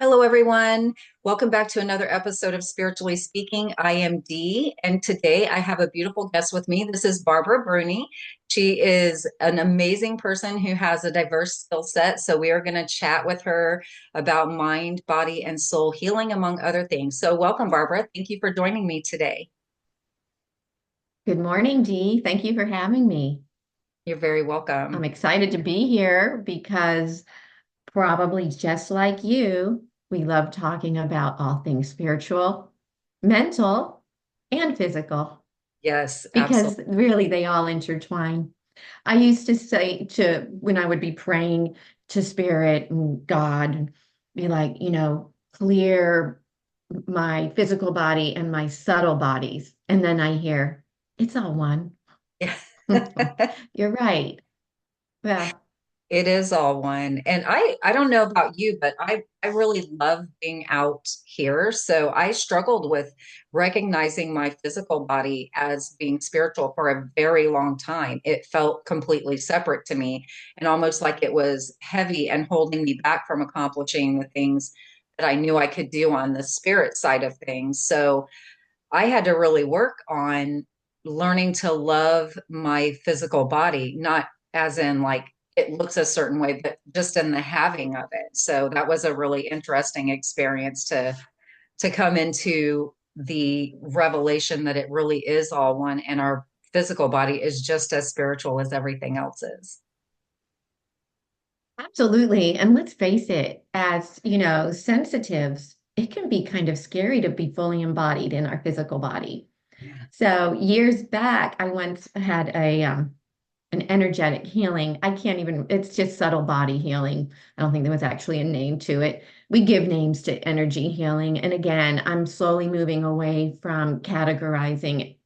Hello, everyone. Welcome back to another episode of Spiritually Speaking. I am Dee, and today I have a beautiful guest with me. This is Barbara Bruni. She is an amazing person who has a diverse skill set. So, we are going to chat with her about mind, body, and soul healing, among other things. So, welcome, Barbara. Thank you for joining me today. Good morning, Dee. Thank you for having me. You're very I'm welcome. excited to be here because probably just like you, we love talking about all things spiritual, mental, and physical Yes, absolutely. because really they all intertwine. I used to say to when I would be praying to spirit and God, be like, clear my physical body and my subtle bodies. And then I hear, it's all one. You're right. Well, It is all one. And I don't know about you, but I really love being out here. So I struggled with recognizing my physical body as being spiritual for a very long time. It felt completely separate to me and almost like it was heavy and holding me back from accomplishing the things that I knew I could do on the spirit side of things. So I had to really work on learning to love my physical body, not as in like it looks a certain way, but just in the having of it. So that was a really interesting experience to come into the revelation that it really is all one and our physical body is just as spiritual as everything else is. absolutely. And let's face it, as sensitives, it can be kind of scary to be fully embodied in our physical body. Yeah. So years back, I once had a an energetic healing. I can't even, it's just subtle body healing. I don't think there was actually a name to it. We give names to energy healing. And again, I'm slowly moving away from categorizing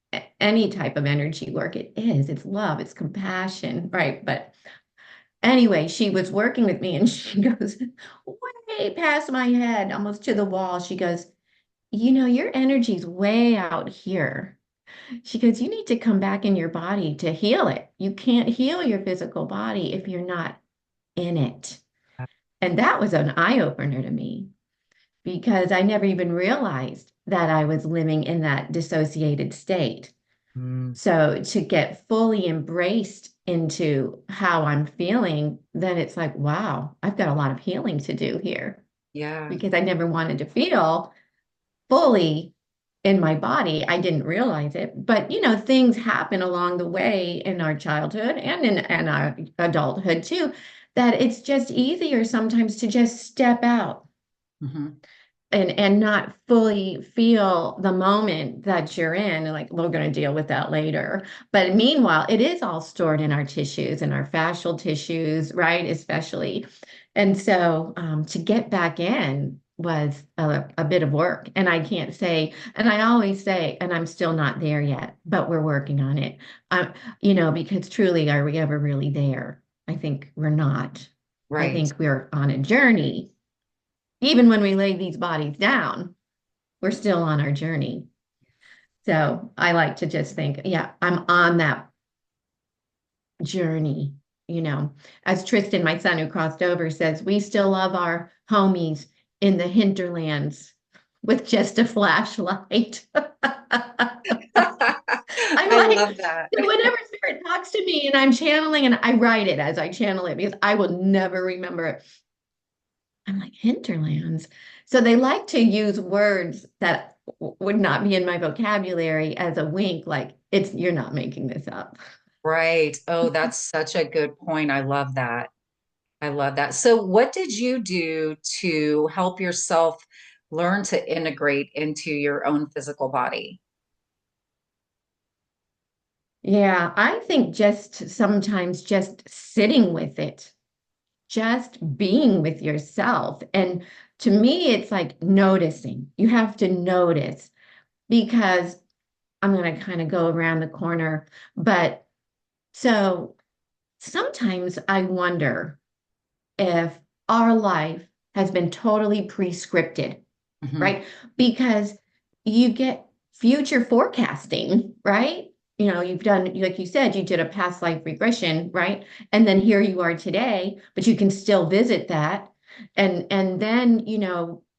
any type of energy work. It's love, it's compassion, right? But anyway, she was working with me and she goes way past my head, almost to the wall. She goes, your energy's way out here. She goes, you need to come back in your body to heal it. You can't heal your physical body if you're not in it. And that was an eye opener to me because I never even realized that I was living in that dissociated state. Mm, So to get fully embraced into how I'm feeling, then it's like, wow, I've got a lot of healing to do here yeah, because I never wanted to feel fully in my body. I didn't realize it, but things happen along the way in our childhood and in our adulthood too, that it's just easier sometimes to just step out mhm. and not fully feel the moment that you're in. And like, we're going to deal with that later. But meanwhile, it is all stored in our tissues and our fascial tissues, right? Especially. And so to get back in was a bit of work. And I can't say, and I always say, and I'm still not there yet, but we're working on it. Because truly, are we ever really there? I think we're not. I Right. think we're on a journey even when we lay these bodies down, we're still on our journey. So I like to just think, yeah, I'm on that journey. As Tristan, my son who crossed over, says, we still love our homies in the hinterlands with just a flashlight. I'm I like, love that. so whenever spirit talks to me and I'm channeling and I write it as I channel it because I will never remember it. I'm like, hinterlands. So they like to use words that would not be in my vocabulary as a wink, like you're not making this up. Right. Oh, that's such a good point. I love that. I love that. So, what did you do to help yourself learn to integrate into your own physical body? Yeah, I think just sometimes just sitting with it, just being with yourself. And to me, it's like noticing. You have to notice because I'm going to kind of go around the corner. But so sometimes I wonder if our life has been totally pre-scripted, Hmm. right? Because you get future forecasting, right? You've done, like you said, you did a past life regression, right? And then here you are today, but you can still visit that. And then,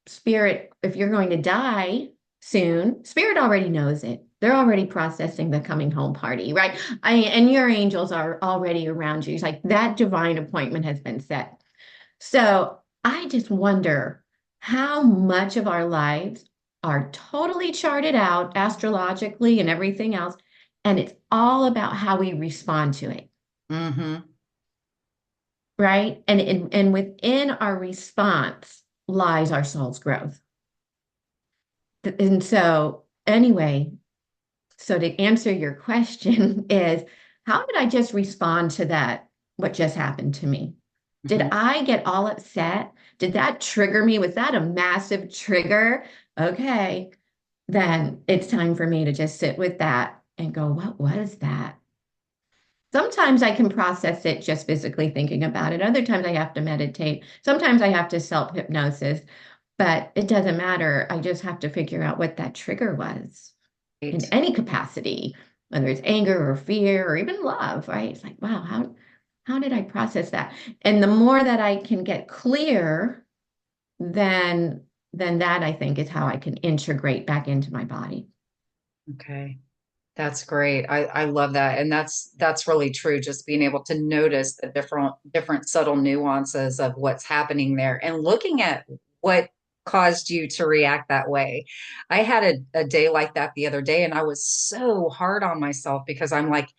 spirit, if you're going to die soon, spirit already knows it. They're already processing the coming home party, right? And your angels are already around you. It's like that divine appointment has been set. So I just wonder how much of our lives are totally charted out astrologically and everything else, and it's all about how we respond to it, Mm-hmm. right? And within our response lies our soul's growth. And so, anyway, so to answer your question is, how did I just respond to that, what just happened to me? Did Mm-hmm. I get all upset? Did that trigger me? Was that a massive trigger? Okay, then it's time for me to just sit with that and go, what was that? Sometimes I can process it just physically thinking about it. Other times I have to meditate. Sometimes I have to self-hypnosis, but it doesn't matter. I just have to figure out what that trigger was in Right. any capacity, whether it's anger or fear or even love, right? It's like, wow, how did I process that? And the more that I can get clear, then that I think is how I can integrate back into my body. Okay. That's great. I love that. And that's really true. Just being able to notice the different subtle nuances of what's happening there and looking at what caused you to react that way. I had a day like that the other day, and I was so hard on myself because I'm like,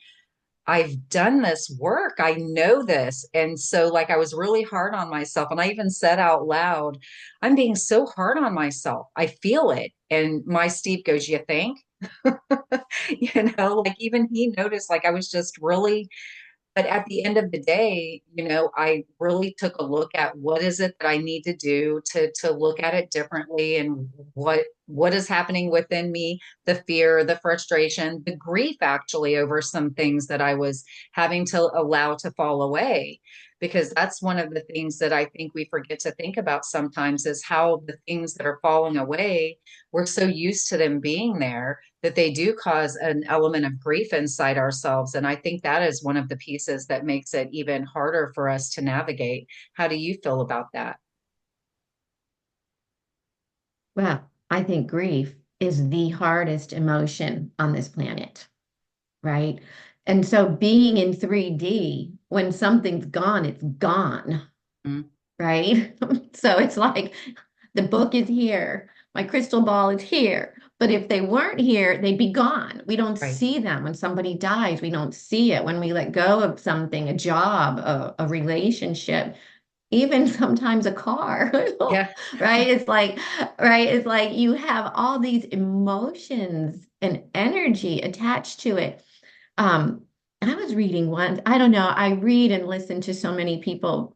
I've done this work. I know this. And so like I was really hard on myself. And I even said out loud, I'm being so hard on myself. I feel it. And my Steve goes, you think? Like even he noticed like I was just really, but at the end of the day, I really took a look at what is it that I need to do to look at it differently and what is happening within me, the fear, the frustration, the grief actually over some things that I was having to allow to fall away. Because that's one of the things that I think we forget to think about sometimes is how the things that are falling away, we're so used to them being there that they do cause an element of grief inside ourselves. And I think that is one of the pieces that makes it even harder for us to navigate. How do you feel about that? Well, I think grief is the hardest emotion on this planet, right? And so being in 3D, when something's gone, it's gone, Mm, right? So it's like the book is here, my crystal ball is here. But if they weren't here, they'd be gone. We don't right. see them. When somebody dies, we don't see it. When we let go of something, a job, a relationship, even sometimes a car, Yeah. right? Right? It's like you have all these emotions and energy attached to it. Um, I was reading once, I don't know, I read and listen to so many people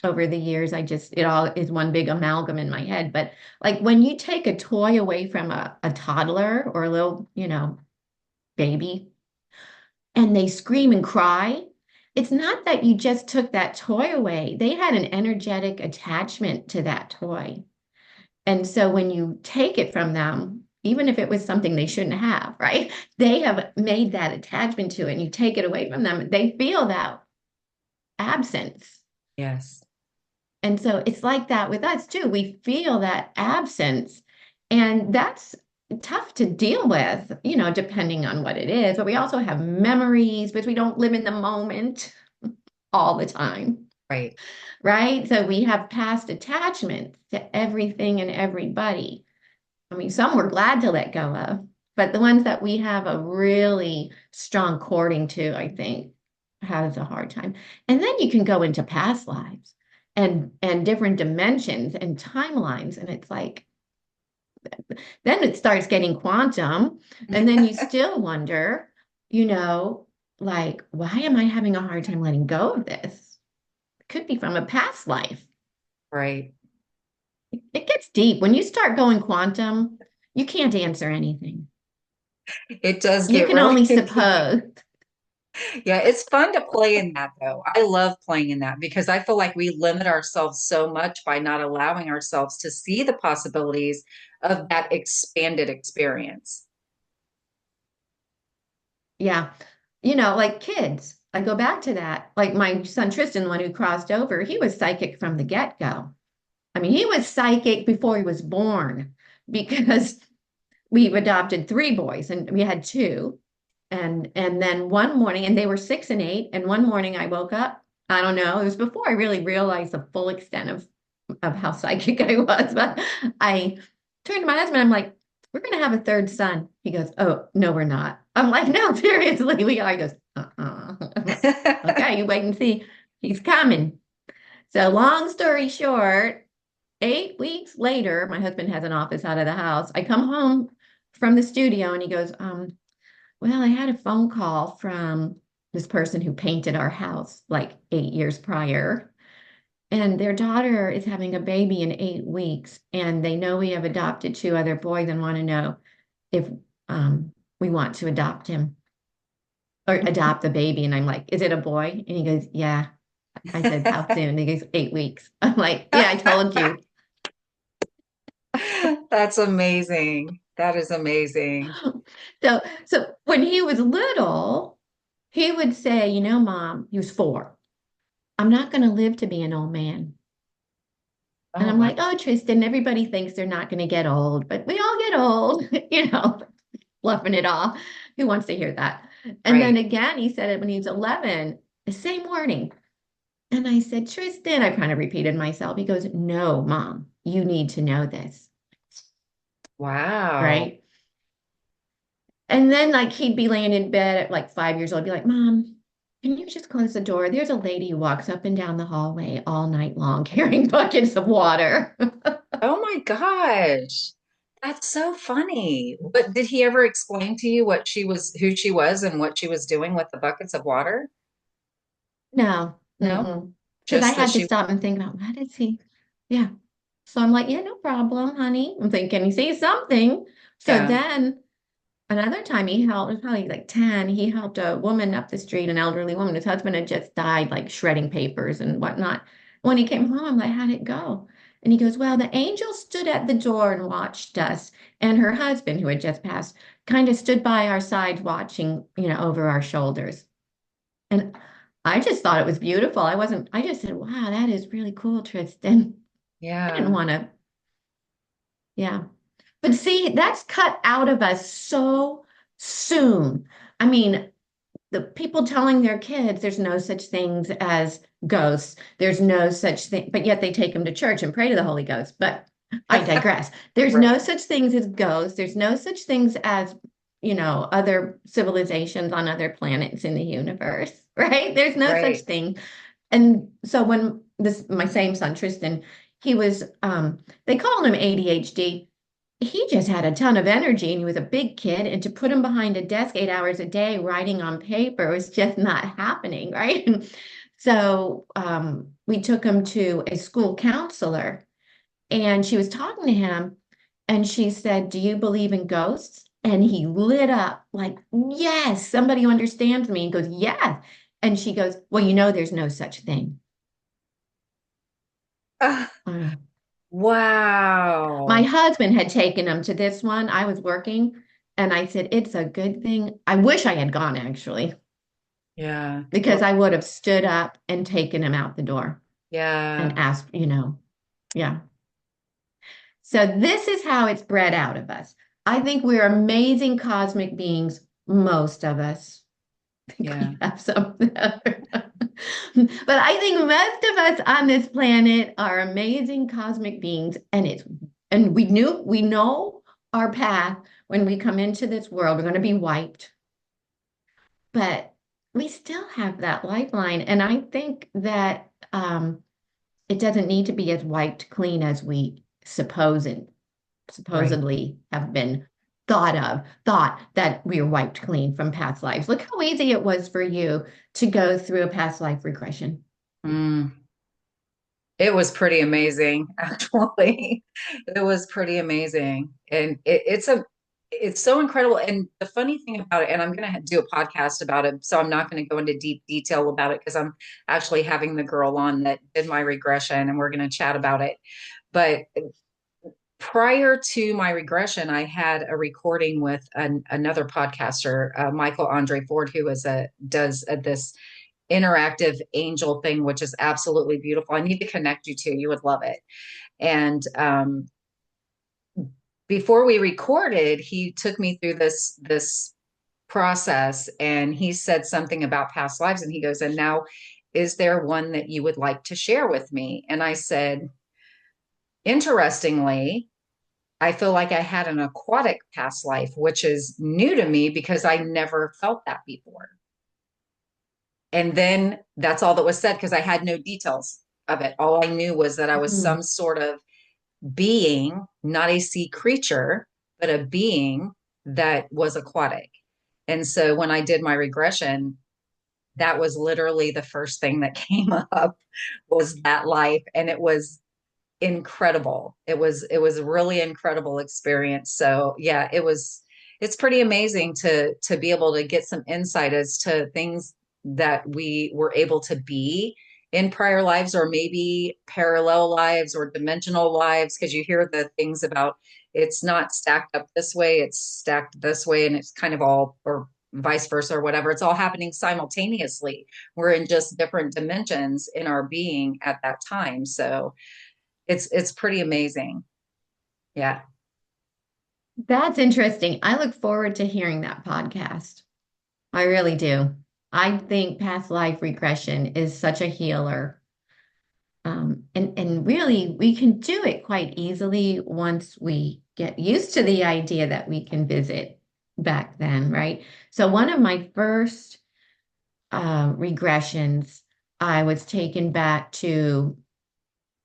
over the years. It all is one big amalgam in my head. But like when you take a toy away from a toddler or a little, baby, and they scream and cry, it's not that you just took that toy away. They had an energetic attachment to that toy. And so when you take it from them, even if it was something they shouldn't have, right? They have made that attachment to it and you take it away from them. They feel that absence. Yes. And so it's like that with us too. We feel that absence, and that's tough to deal with, depending on what it is. But we also have memories, but we don't live in the moment all the time, Right. right? So we have past attachments to everything and everybody. I mean, some we're glad to let go of, but the ones that we have a really strong cording to, I think, has a hard time. And then you can go into past lives and different dimensions and timelines, and it's like then it starts getting quantum, and then you still wonder, you know, like why am I having a hard time letting go of this? It could be from a past life. Right. It gets deep. When you start going quantum, you can't answer anything. It does You get can really only deep. suppose. Yeah, it's fun to play in that though. I love playing in that because I feel like we limit ourselves so much by not allowing ourselves to see the possibilities of that expanded experience. Yeah. Like kids. I go back to that. Like my son Tristan, the one who crossed over, he was psychic from the get-go. I mean, he was psychic before he was born because we've adopted three boys and we had two. And then one morning, and they were 6 and 8. And one morning I woke up. I don't know, it was before I really realized the full extent of how psychic I was. But I turned to my husband, I'm like, we're gonna have a third son. He goes, oh, no, we're not. I'm like, no, seriously, we are. He goes, uh-uh. I'm like, okay, you wait and see. He's coming. So long story short, 8 weeks later, my husband has an office out of the house. I come home from the studio and he goes, well, I had a phone call from this person who painted our house like 8 years prior, and their daughter is having a baby in 8 weeks, and they know we have adopted two other boys and want to know if we want to adopt him or adopt the baby. And I'm like, is it a boy? And he goes, yeah. I said, how soon? And he goes, 8 weeks. I'm like, yeah, I told you. That's amazing. That is amazing. So when he was little, he would say, you know, Mom, he was 4. I'm not going to live to be an old man. And Oh, I'm wow. like, oh, Tristan, everybody thinks they're not going to get old, but we all get old, bluffing it off. Who wants to hear that? And then Right. again, he said it when he was 11, the same morning. And I said, Tristan, I kind of repeated myself. He goes, no, Mom, you need to know this. Wow. Right. And then like he'd be laying in bed at like 5 years old, be like, Mom, can you just close the door? There's a lady who walks up and down the hallway all night long carrying buckets of water. Oh my gosh. That's so funny. But did he ever explain to you what she was, who she was and what she was doing with the buckets of water? No, No, because I just that had to she, stop and think about what is he? Yeah. So I'm like, yeah, no problem, honey. I'm thinking he sees something. So yeah. then another time he helped, it was probably like 10, he helped a woman up the street, an elderly woman. His husband had just died, like shredding papers and whatnot. When he came home, I'm like, how'd it go? And he goes, well, the angel stood at the door and watched us. And her husband, who had just passed, kind of stood by our side watching, over our shoulders. And I just thought it was beautiful. I just said, wow, that is really cool, Tristan. I didn't Yeah. want to, yeah. But see, that's cut out of us so soon. I mean, the people telling their kids there's no such things as ghosts, there's no such thing, but yet they take them to church and pray to the Holy Ghost. But I digress. There's no Right. such things as ghosts, there's no such things as, other civilizations on other planets in the universe, right? There's no such Right. thing. And so when this my same son Tristan, he was they called him ADHD. He just had a ton of energy and he was a big kid. And to put him behind a desk 8 hours a day writing on paper was just not happening, right? So we took him to a school counselor and she was talking to him and she said, do you believe in ghosts? And he lit up like, yes, somebody who understands me. He goes, yes. And she goes, well, there's no such thing. Ah, Uh, my wow. husband had taken him to this one. I was working and I said, it's a good thing. I wish I had gone actually, Yeah. because Well, I would have stood up and taken him out the door and yeah. asked, yeah. So this is how it's bred out of us. I think we're amazing cosmic beings, most of us. I think Yeah. we have some. But I think most of us on this planet are amazing cosmic beings, and we know our path when we come into this world. We're going to be wiped, but we still have that lifeline. And I think that it doesn't need to be as wiped clean as we Right. supposedly have been thought that we were wiped clean from past lives. Look how easy it was for you to go through a past life regression. Mm. It was pretty amazing, actually. It was pretty amazing. And it's so incredible. And the funny thing about it, and I'm going to do a podcast about it, so I'm not going to go into deep detail about it because I'm actually having the girl on that did my regression and we're going to chat about it. But prior to my regression, I had a recording with another podcaster, Michael Andre Ford, who is a does this. interactive angel thing, which is absolutely beautiful. I need to connect you to. You would love it. And before we recorded, he took me through this process, and he said something about past lives, and he goes, and now, is there one that you would like to share with me? And I said, interestingly, I feel like I had an aquatic past life, which is new to me because I never felt that before. And then that's all that was said because I had no details of it. All I knew was that I was Mm. some sort of being, not a sea creature, but a being that was aquatic. And so when I did my regression, that was literally the first thing that came up was that life. And it was incredible. It was a really incredible experience. So yeah, it's pretty amazing to be able to get some insight as to things that we were able to be in prior lives, or maybe parallel lives or dimensional lives, because you hear the things about it's not stacked up this way, it's stacked this way, and it's kind of all, or vice versa or whatever, it's all happening simultaneously. We're in just different dimensions in our being at that time. So it's pretty amazing. Yeah. That's interesting. I look forward to hearing that podcast. I really do. I think past life regression is such a healer. And really, we can do it quite easily once we get used to the idea that we can visit back then, right? So one of my first regressions, I was taken back to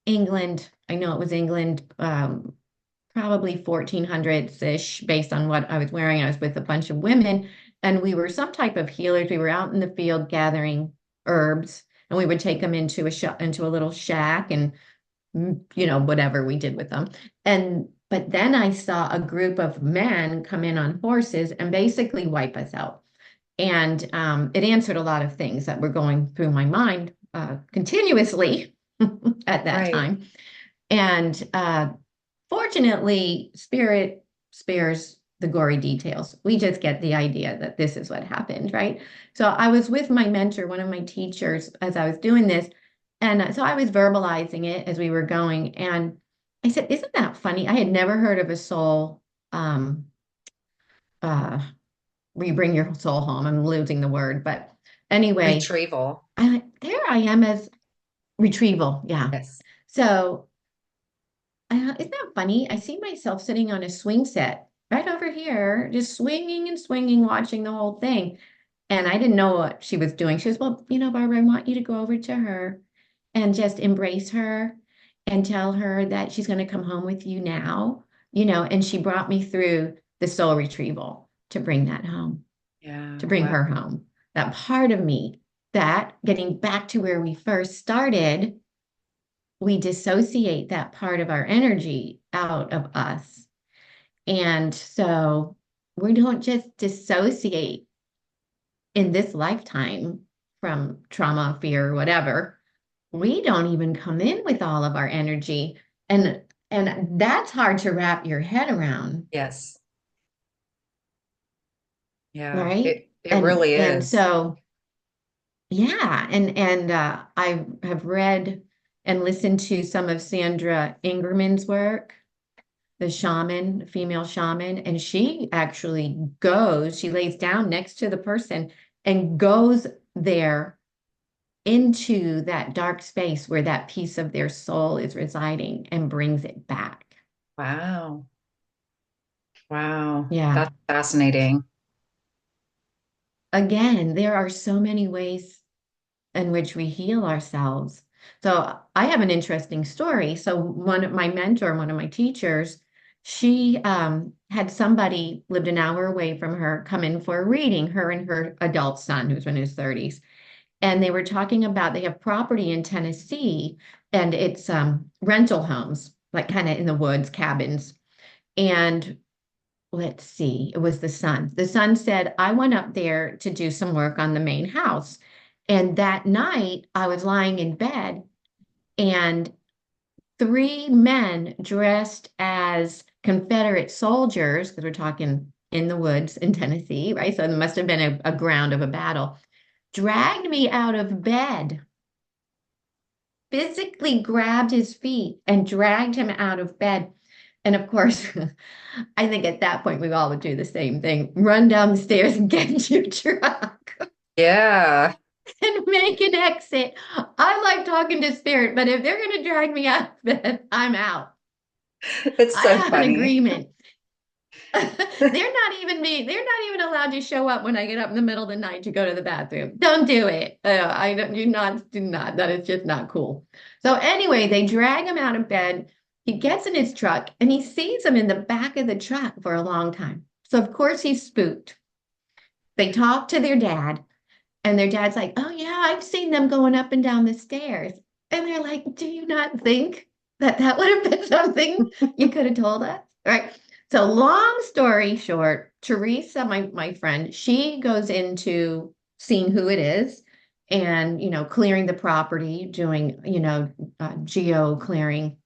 England. I know it was England, probably 1400s-ish, based on what I was wearing. I was with a bunch of women, and we were some type of healers. We were out in the field gathering herbs, and we would take them into a little shack, and whatever we did with them. And but then I saw a group of men come in on horses and basically wipe us out. And it answered a lot of things that were going through my mind continuously at that Right. time. And fortunately, Spirit spares the gory details. We just get the idea that this is what happened, right? So I was with my mentor, one of my teachers, as I was doing this. And so I was verbalizing it as we were going. And I said, isn't that funny? I had never heard of a soul, um, uh, where you bring your soul home. I'm losing the word. But anyway, Retrieval. there I am as retrieval. Yeah. Yes. So isn't that funny? I see myself sitting on a swing set right over here, just swinging and swinging, watching the whole thing. And I didn't know what she was doing. She was, well, Barbara, I want you to go over to her and just embrace her and tell her that she's going to come home with you now, and she brought me through the soul retrieval to bring that home, Yeah. to bring Wow. her home. That part of me, that getting back to where we first started, we dissociate that part of our energy out of us. And so we don't just dissociate in this lifetime from trauma, fear, whatever. We don't even come in with all of our energy. And that's hard to wrap your head around, Yes. Yeah. right? It And really and is. so yeah, and I have read and listened to some of Sandra Ingerman's work, the shaman, female shaman, and she actually goes, she lays down next to the person and goes there into that dark space where that piece of their soul is residing and brings it back. Wow. Wow. Yeah. That's fascinating. Again, there are so many ways in which we heal ourselves. So I have an interesting story. So my mentor, one of my teachers, she had somebody lived an hour away from her come in for a reading, her and her adult son, who's in his 30s. And they were talking about they have property in Tennessee, and it's rental homes, like kind of in the woods, cabins. And let's see, it was the son. The son said, I went up there to do some work on the main house. And that night, I was lying in bed, and three men dressed as Confederate soldiers, because we're talking in the woods in Tennessee, right? So there must have been a ground of a battle. dragged me out of bed, physically grabbed his feet and dragged him out of bed. And of course, I think at that point we all would do the same thing, run down the stairs and get your truck Yeah. and make an exit. I like talking to spirit, but if they're going to drag me out of bed, I'm out. It's I so have an funny. agreement. They're not even allowed to show up when I get up in the middle of the night to go to the bathroom. Don't do it. I don't do not. That is just not cool. So anyway, they drag him out of bed. He gets in his truck and he sees him in the back of the truck for a long time. So of course he's spooked. They talk to their dad, and their dad's like, "Oh yeah, I've seen them going up and down the stairs." And they're like, "Do you not think that that would have been something you could have told us?" Right? So long story short, Teresa, my friend, she goes into seeing who it is and, clearing the property, doing, geo clearing.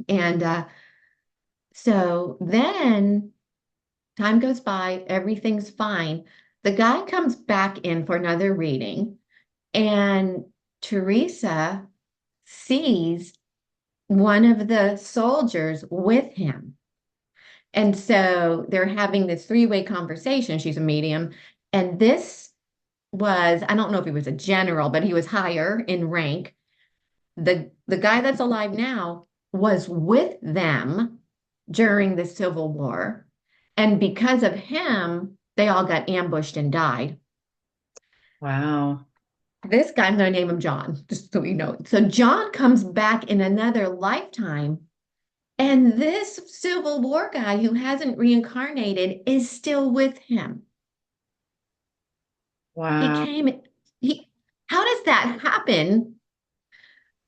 And so then time goes by, everything's fine. The guy comes back in for another reading, and Teresa sees one of the soldiers with him. And so they're having this three-way conversation. She's a medium. And this was, I don't know if he was a general, but he was higher in rank. The guy that's alive now was with them during the Civil War. And because of him, they all got ambushed and died. Wow. This guy, I'm going to name him John, just so you know. So John comes back in another lifetime, and this Civil War guy who hasn't reincarnated is still with him. He Wow. came, he, how does that happen?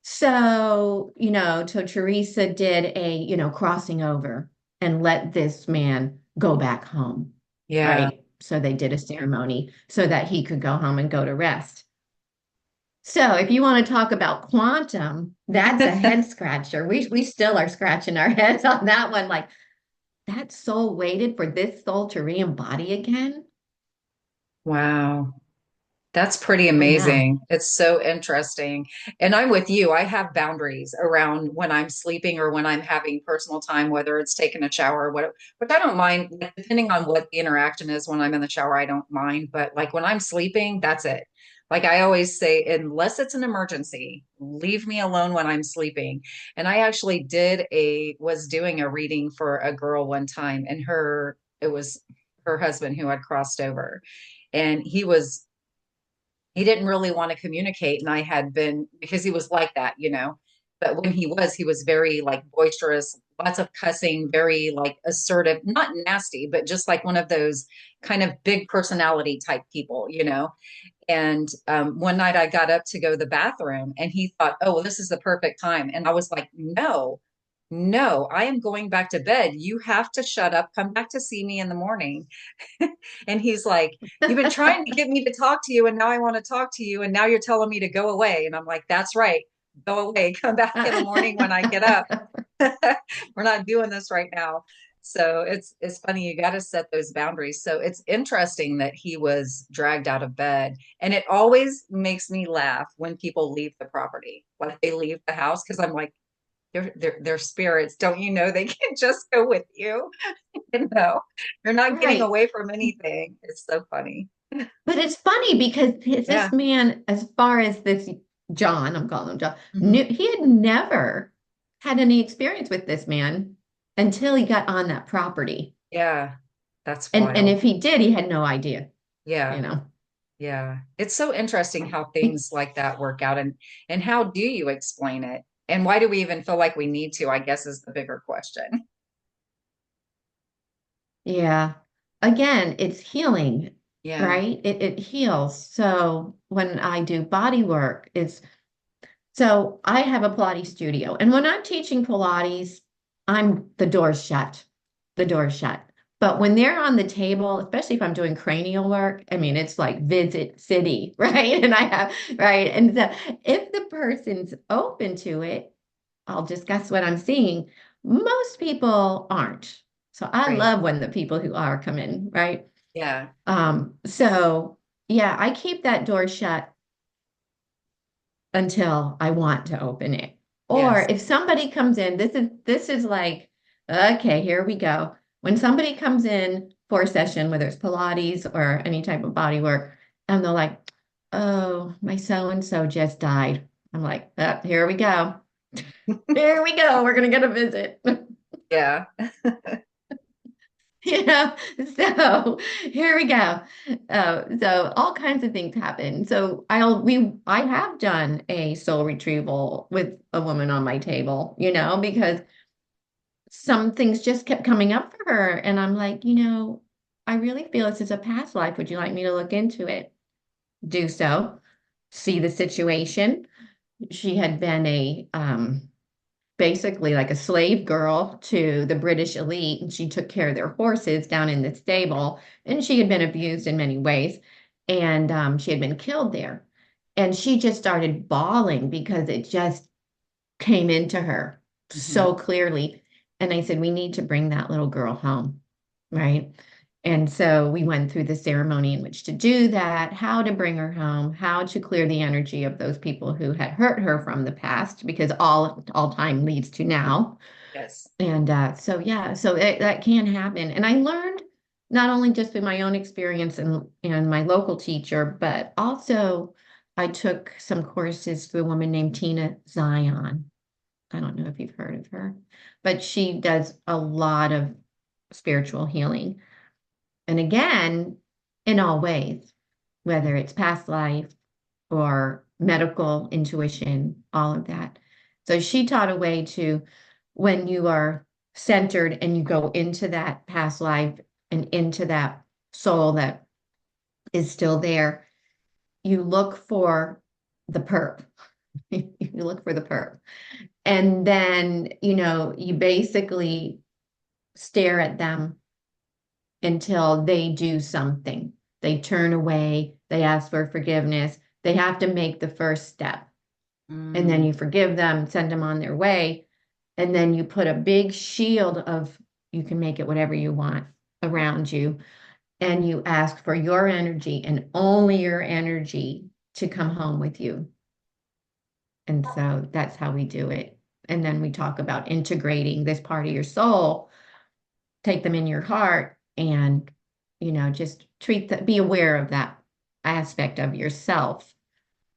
So, so Teresa did a, crossing over and let this man go back home, Yeah. right? So they did a ceremony so that he could go home and go to rest. So if you want to talk about quantum, that's a head scratcher. We still are scratching our heads on that one. Like, that soul waited for this soul to re-embody again? Wow. That's pretty I know. amazing. It's so interesting. And I'm with you. I have boundaries around when I'm sleeping or when I'm having personal time, whether it's taking a shower or what, which I don't mind, like, depending on what the interaction is when I'm in the shower, I don't mind. But like when I'm sleeping, that's it. Like I always say, unless it's an emergency, leave me alone when I'm sleeping. And I actually was doing a reading for a girl one time, and it was her husband who had crossed over. And he didn't really want to communicate, and I had been, because he was like that, but when he was very like boisterous, lots of cussing, very like assertive, not nasty, but just like one of those kind of big personality type people. And one night I got up to go to the bathroom, and he thought, oh, well, this is the perfect time. And I was like, no, no, I am going back to bed. You have to shut up, come back to see me in the morning. And he's like, you've been trying to get me to talk to you, and now I want to talk to you, and now you're telling me to go away. And I'm like, that's right. Go away. Come back in the morning when I get up. We're not doing this right now. So it's funny, you got to set those boundaries. So it's interesting that he was dragged out of bed. And it always makes me laugh when people leave the property, like they leave the house, because I'm like, they're spirits. Don't you know they can just go with you? You're not getting Right. away from anything. It's so funny. But it's funny because this Yeah. man, as far as this John, I'm calling him John, Hmm. knew he had never had any experience with this man until he got on that property. Yeah. That's And wild. if he did, he had no idea, you Yeah. know. Yeah. It's so interesting how things like that work out, and how do you explain it? And why do we even feel like we need to, I guess, is the bigger question. Yeah. Again, it's healing, Yeah. right? It heals. So when I do body work, so I have a Pilates studio. And when I'm teaching Pilates, the door's shut. The door's shut. But when they're on the table, especially if I'm doing cranial work, I mean, it's like visit city, right? And I have, right? And so if the person's open to it, I'll discuss what I'm seeing. Most people aren't. So I Right. love when the people who are come in, right? Yeah. So yeah, I keep that door shut until I want to open it. Or Yes. if somebody comes in, this is like, okay, here we go. When somebody comes in for a session, whether it's Pilates or any type of body work, and they're like, oh, my so and so just died. I'm like, here we go. Here we go. We're gonna get a visit. Yeah. You know, so here we go. So all kinds of things happen. So I have done a soul retrieval with a woman on my table, because some things just kept coming up for her. And I'm like, I really feel this is a past life. Would you like me to look into it? Do so. See the situation. She had been a basically like a slave girl to the British elite, and she took care of their horses down in the stable. And she had been abused in many ways, and she had been killed there. And she just started bawling because it just came into her Hmm. so clearly. And I said, we need to bring that little girl home, right? And so we went through the ceremony in which to do that, how to bring her home, how to clear the energy of those people who had hurt her from the past, because all time leads to now. Yes. And so yeah, so that can happen. And I learned not only just through my own experience and my local teacher, but also I took some courses through a woman named Tina Zion. I don't know if you've heard of her, but she does a lot of spiritual healing. And again, in all ways, whether it's past life or medical intuition, all of that. So she taught a way to, when you are centered and you go into that past life and into that soul that is still there, you look for the perp. You look for the perp. And then, you basically stare at them until they do something. They turn away, they ask for forgiveness. They have to make the first step. And then Mm. you forgive them, send them on their way. And then you put a big shield of, you can make it whatever you want around you. And you ask for your energy and only your energy to come home with you. And so that's how we do it. And then we talk about integrating this part of your soul, take them in your heart, and, just be aware of that aspect of yourself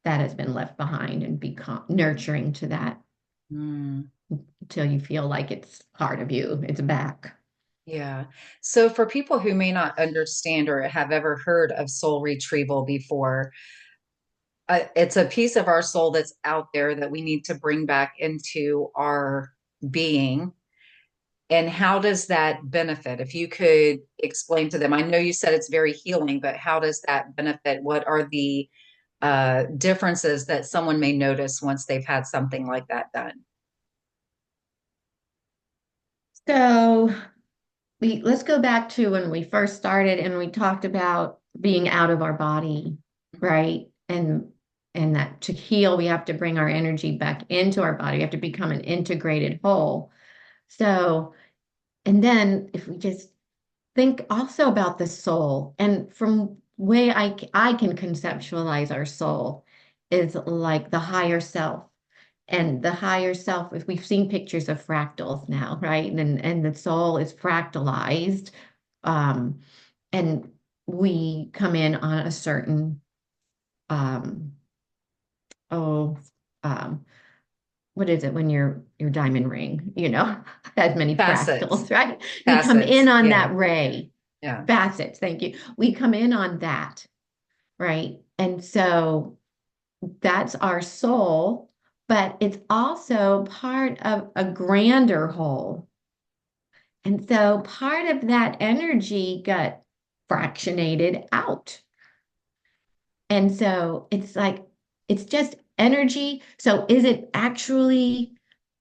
that has been left behind and become nurturing to that Mm. until you feel like it's part of you, it's back. Yeah. So for people who may not understand or have ever heard of soul retrieval before, it's a piece of our soul that's out there that we need to bring back into our being. And how does that benefit? If you could explain to them, I know you said it's very healing, but how does that benefit? What are the differences that someone may notice once they've had something like that done? So let's go back to when we first started and we talked about being out of our body, right? And that to heal, we have to bring our energy back into our body. We have to become an integrated whole. So, and then if we just think also about the soul, and from way I can conceptualize our soul is like the higher self. And the higher self, if we've seen pictures of fractals now, right? And the soul is fractalized. Um, and we come in on a certain um, oh um, what is it when your diamond ring, has many Facets, fractals, right? We come in facets. on Yeah. that ray, Yeah. facets, thank you. We come in on that, right? And so that's our soul, but it's also part of a grander whole. And so part of that energy got fractionated out. And so it's like, it's just energy. So is it actually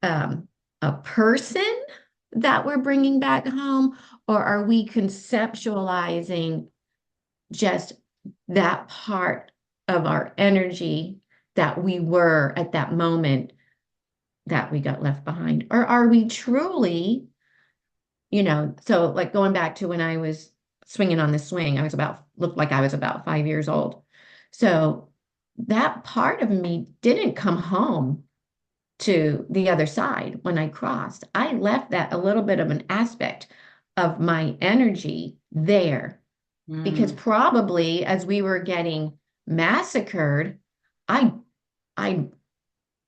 a person that we're bringing back home, or are we conceptualizing just that part of our energy that we were at that moment that we got left behind? Or are we truly, so like going back to when I was swinging on the swing, looked like I was about 5 years old. So that part of me didn't come home to the other side when I crossed. I left that a little bit of an aspect of my energy there because Mm, probably as we were getting massacred, I I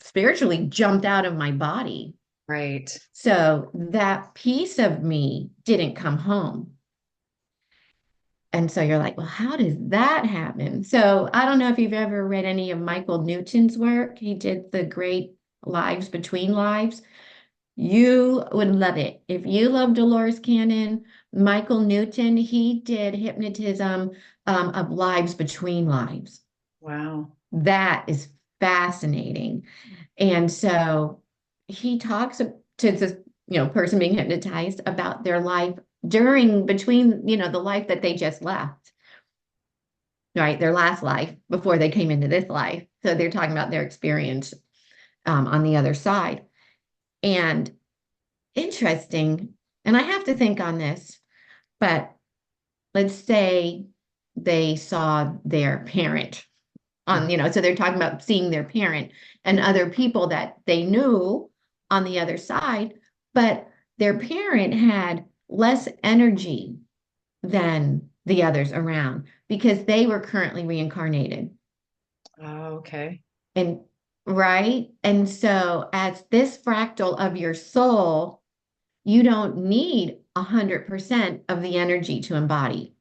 spiritually jumped out of my body. right. So that piece of me didn't come home. And so you're like, well, how does that happen? So I don't know if you've ever read any of Michael Newton's work. He did the great Lives Between Lives. You would love it. If you love Dolores Cannon, Michael Newton, he did hypnotism of lives between lives. Wow. That is fascinating. And so he talks to this, person being hypnotized about their life during between, the life that they just left, right? Their last life before they came into this life. So they're talking about their experience on the other side. And interesting. And I have to think on this, but let's say they saw their parent on, so they're talking about seeing their parent and other people that they knew on the other side, but their parent had less energy than the others around because they were currently reincarnated. Oh, okay. And right. And so, as this fractal of your soul, you don't need 100% of the energy to embody.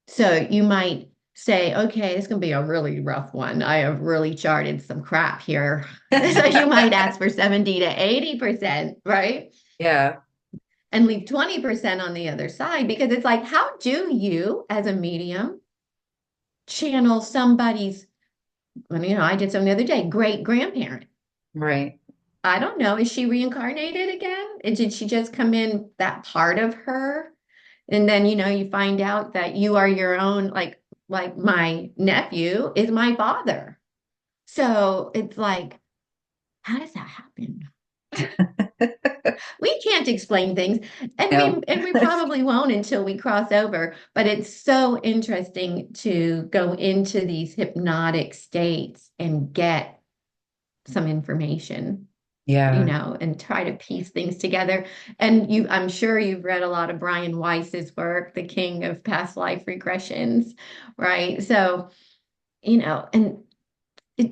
So you might say, okay, this is going to be a really rough one. I have really charted some crap here. So you might ask for 70 to 80%, right? Yeah. And leave 20% on the other side because it's like, how do you, as a medium, channel somebody's, I did something the other day, great grandparent? Right. I don't know. Is she reincarnated again? Did she just come in that part of her? And then, you find out that you are your own, like my nephew is my father. So it's like, how does that happen? We can't explain things, and we No. and we probably won't until we cross over, but it's so interesting to go into these hypnotic states and get some information, Yeah. and try to piece things together. And I'm sure you've read a lot of Brian Weiss's work, The King of Past Life Regressions, right? So, and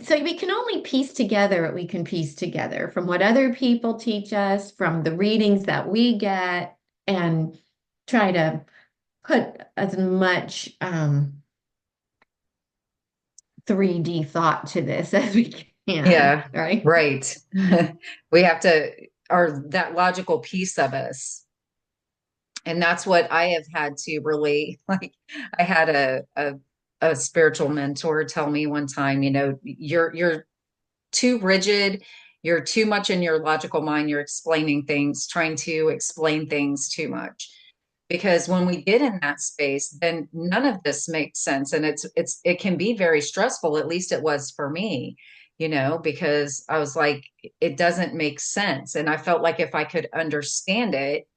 so we can only piece together what we can piece together from what other people teach us, from the readings that we get, and try to put as much 3D thought to this as we can, Yeah. right? Right. We have to, or that logical piece of us. And that's what I have had to really like. I had a spiritual mentor tell me one time, you're too rigid, you're too much in your logical mind, you're explaining things, trying to explain things too much. Because when we get in that space, then none of this makes sense. And it can be very stressful, at least it was for me, because I was like, it doesn't make sense. And I felt like if I could understand it,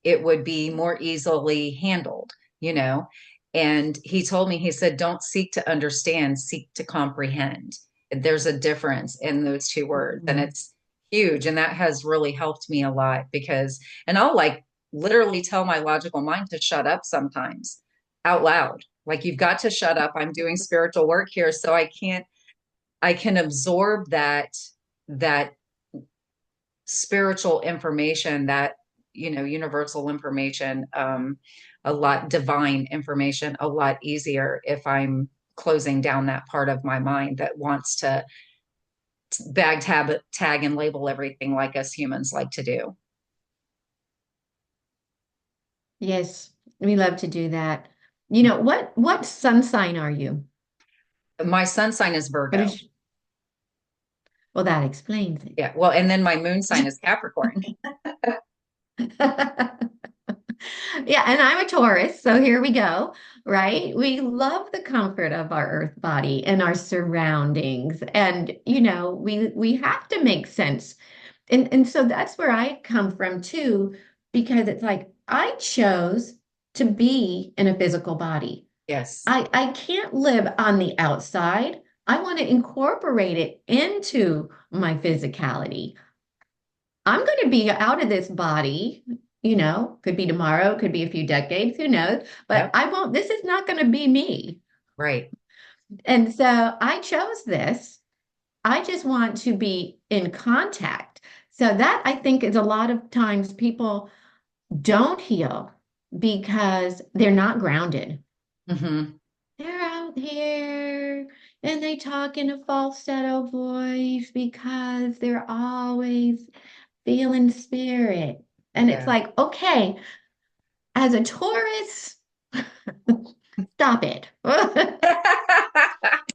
it would be more easily handled, you know? And he told me, he said, don't seek to understand, seek to comprehend. There's a difference in those two words, and Mhm. it's huge. And that has really helped me a lot because, and I'll like literally tell my logical mind to shut up sometimes out loud. Like, you've got to shut up. I'm doing spiritual work here. So I can absorb that spiritual information, that universal information, a lot divine information, a lot easier if I'm closing down that part of my mind that wants to tag and label everything like us humans like to do. Yes, we love to do that. What sun sign are you? My sun sign is What Virgo. is, well, that explains it. Yeah, well, and then my moon sign is Capricorn. Yeah, and I'm a Taurus, so here we go, right? We love the comfort of our earth body and our surroundings. And we have to make sense. And so that's where I come from too, because it's like I chose to be in a physical body. Yes. I can't live on the outside. I want to incorporate it into my physicality. I'm going to be out of this body, could be tomorrow, could be a few decades, who knows? But Yep. I won't, this is not going to be me. Right. And so I chose this. I just want to be in contact. So that I think is a lot of times people don't heal because they're not grounded. Hmm. They're out here and they talk in a falsetto voice because they're always feeling spirit. And it's Yeah. like, okay, as a tourist, stop it.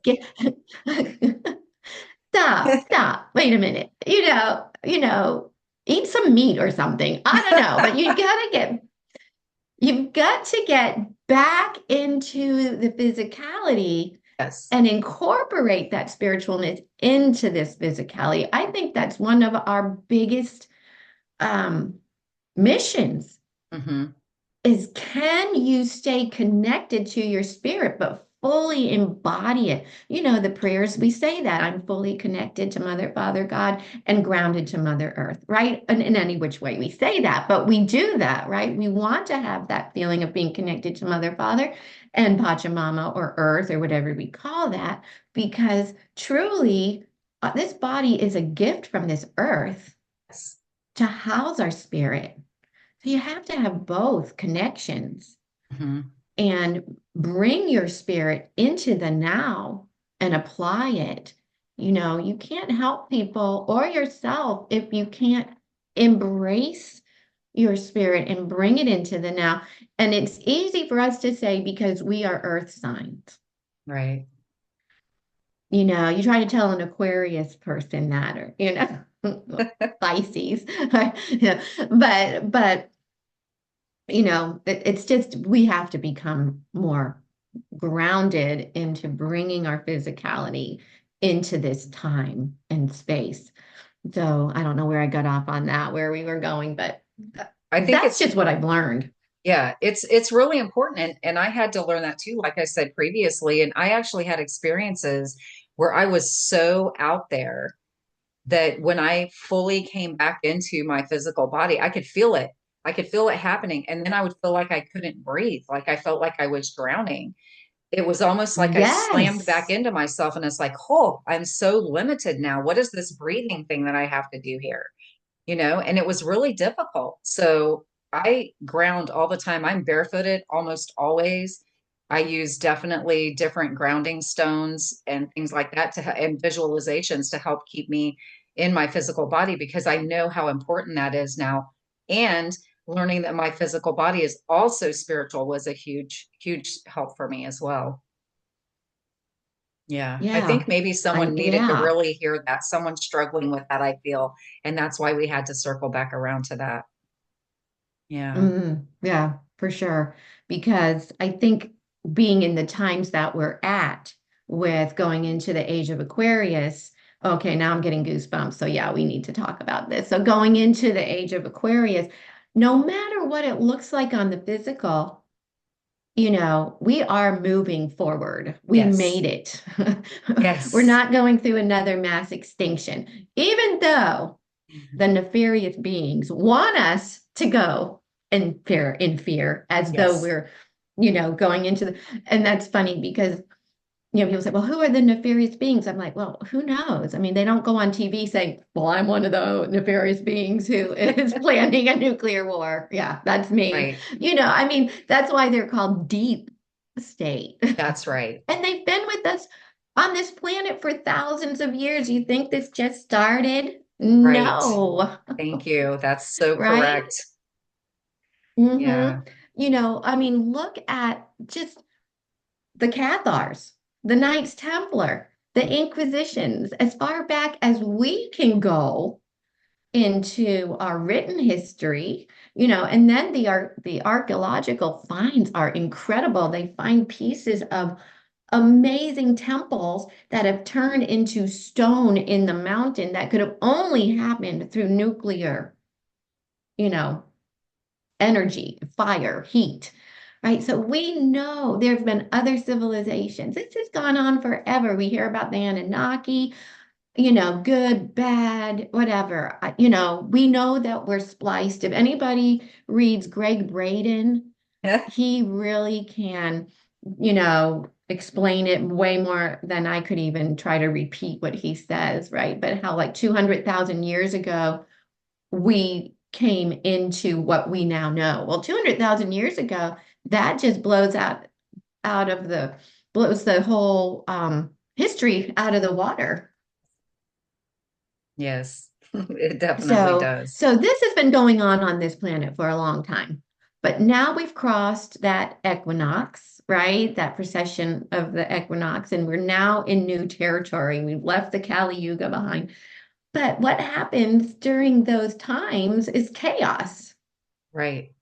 Get- stop. Wait a minute. Eat some meat or something. I don't know, but you've got to get back into the physicality Yes. and incorporate that spiritualness into this physicality. I think that's one of our biggest um, missions Hmm. is can you stay connected to your spirit, but fully embody it? The prayers we say that I'm fully connected to Mother, Father, God, and grounded to Mother Earth, right? And in any which way we say that, but we do that, right? We want to have that feeling of being connected to Mother, Father, and Pachamama or Earth or whatever we call that, because truly, this body is a gift from this earth Yes. to house our spirit. So you have to have both connections Hmm. and bring your spirit into the now and apply it. You can't help people or yourself if you can't embrace your spirit and bring it into the now. And it's easy for us to say because we are earth signs. Right. You try to tell an Aquarius person that, or, Pisces. But it's just we have to become more grounded into bringing our physicality into this time and space. So I don't know where I got off on that, where we were going, but I think that's it's just what I've learned. yeah, it's really important, and I had to learn that too, like I said previously, and I actually had experiences where I was so out there that when I fully came back into my physical body, I could feel it. I could feel it happening, and then I would feel like I couldn't breathe, like I felt like I was drowning. It was almost like I slammed back Yes. into myself, and it's like, oh, I'm so limited now. What is this breathing thing that I have to do here? And it was really difficult. So I ground all the time. I'm barefooted almost always. I use definitely different grounding stones and things like that and visualizations to help keep me in my physical body because I know how important that is now. And learning that my physical body is also spiritual was a huge, huge help for me as well. Yeah, I think Yeah. maybe someone needed to Yeah. really hear that. Someone struggling with that, I feel. And that's why we had to circle back around to that. Yeah. Yeah, for sure. Because I think being in the times that we're at with going into the age of Aquarius, okay, now I'm getting goosebumps. So, yeah, we need to talk about this. So, going into the age of Aquarius, no matter what it looks like on the physical, we are moving forward. We Yes. made it. We're Yes. not going through another mass extinction, even though the nefarious beings want us to go in fear as though Yes. we're going into and that's funny because people say, well, who are the nefarious beings? I'm like, well, who knows? I mean, they don't go on TV saying, well, I'm one of the nefarious beings who is planning a nuclear war. Yeah, that's me. Right. I mean, that's why they're called deep state. That's right. And they've been with us on this planet for thousands of years. You think this just started? Right. No, Thank you. That's so right? correct. hmm Yeah. I mean, look at just the Cathars, the Knights Templar, the Inquisitions, as far back as we can go into our written history, and then the archaeological finds are incredible. They find pieces of amazing temples that have turned into stone in the mountain that could have only happened through nuclear, you know, energy, fire, heat. right? So we know there have been other civilizations. This has gone on forever. We hear about the Anunnaki, good, bad, whatever. We know that we're spliced. If anybody reads Greg Braden, he really can, explain it way more than I could even try to repeat what he says, right? But how like 200,000 years ago, we came into what we now know. Well, 200,000 years ago, that just blows the whole history out of the water. Yes, it definitely So, does. so this has been going on this planet for a long time. But now we've crossed that equinox, right? That precession of the equinox, and we're now in new territory. We've left the Kali Yuga behind. But what happens during those times is chaos. Right.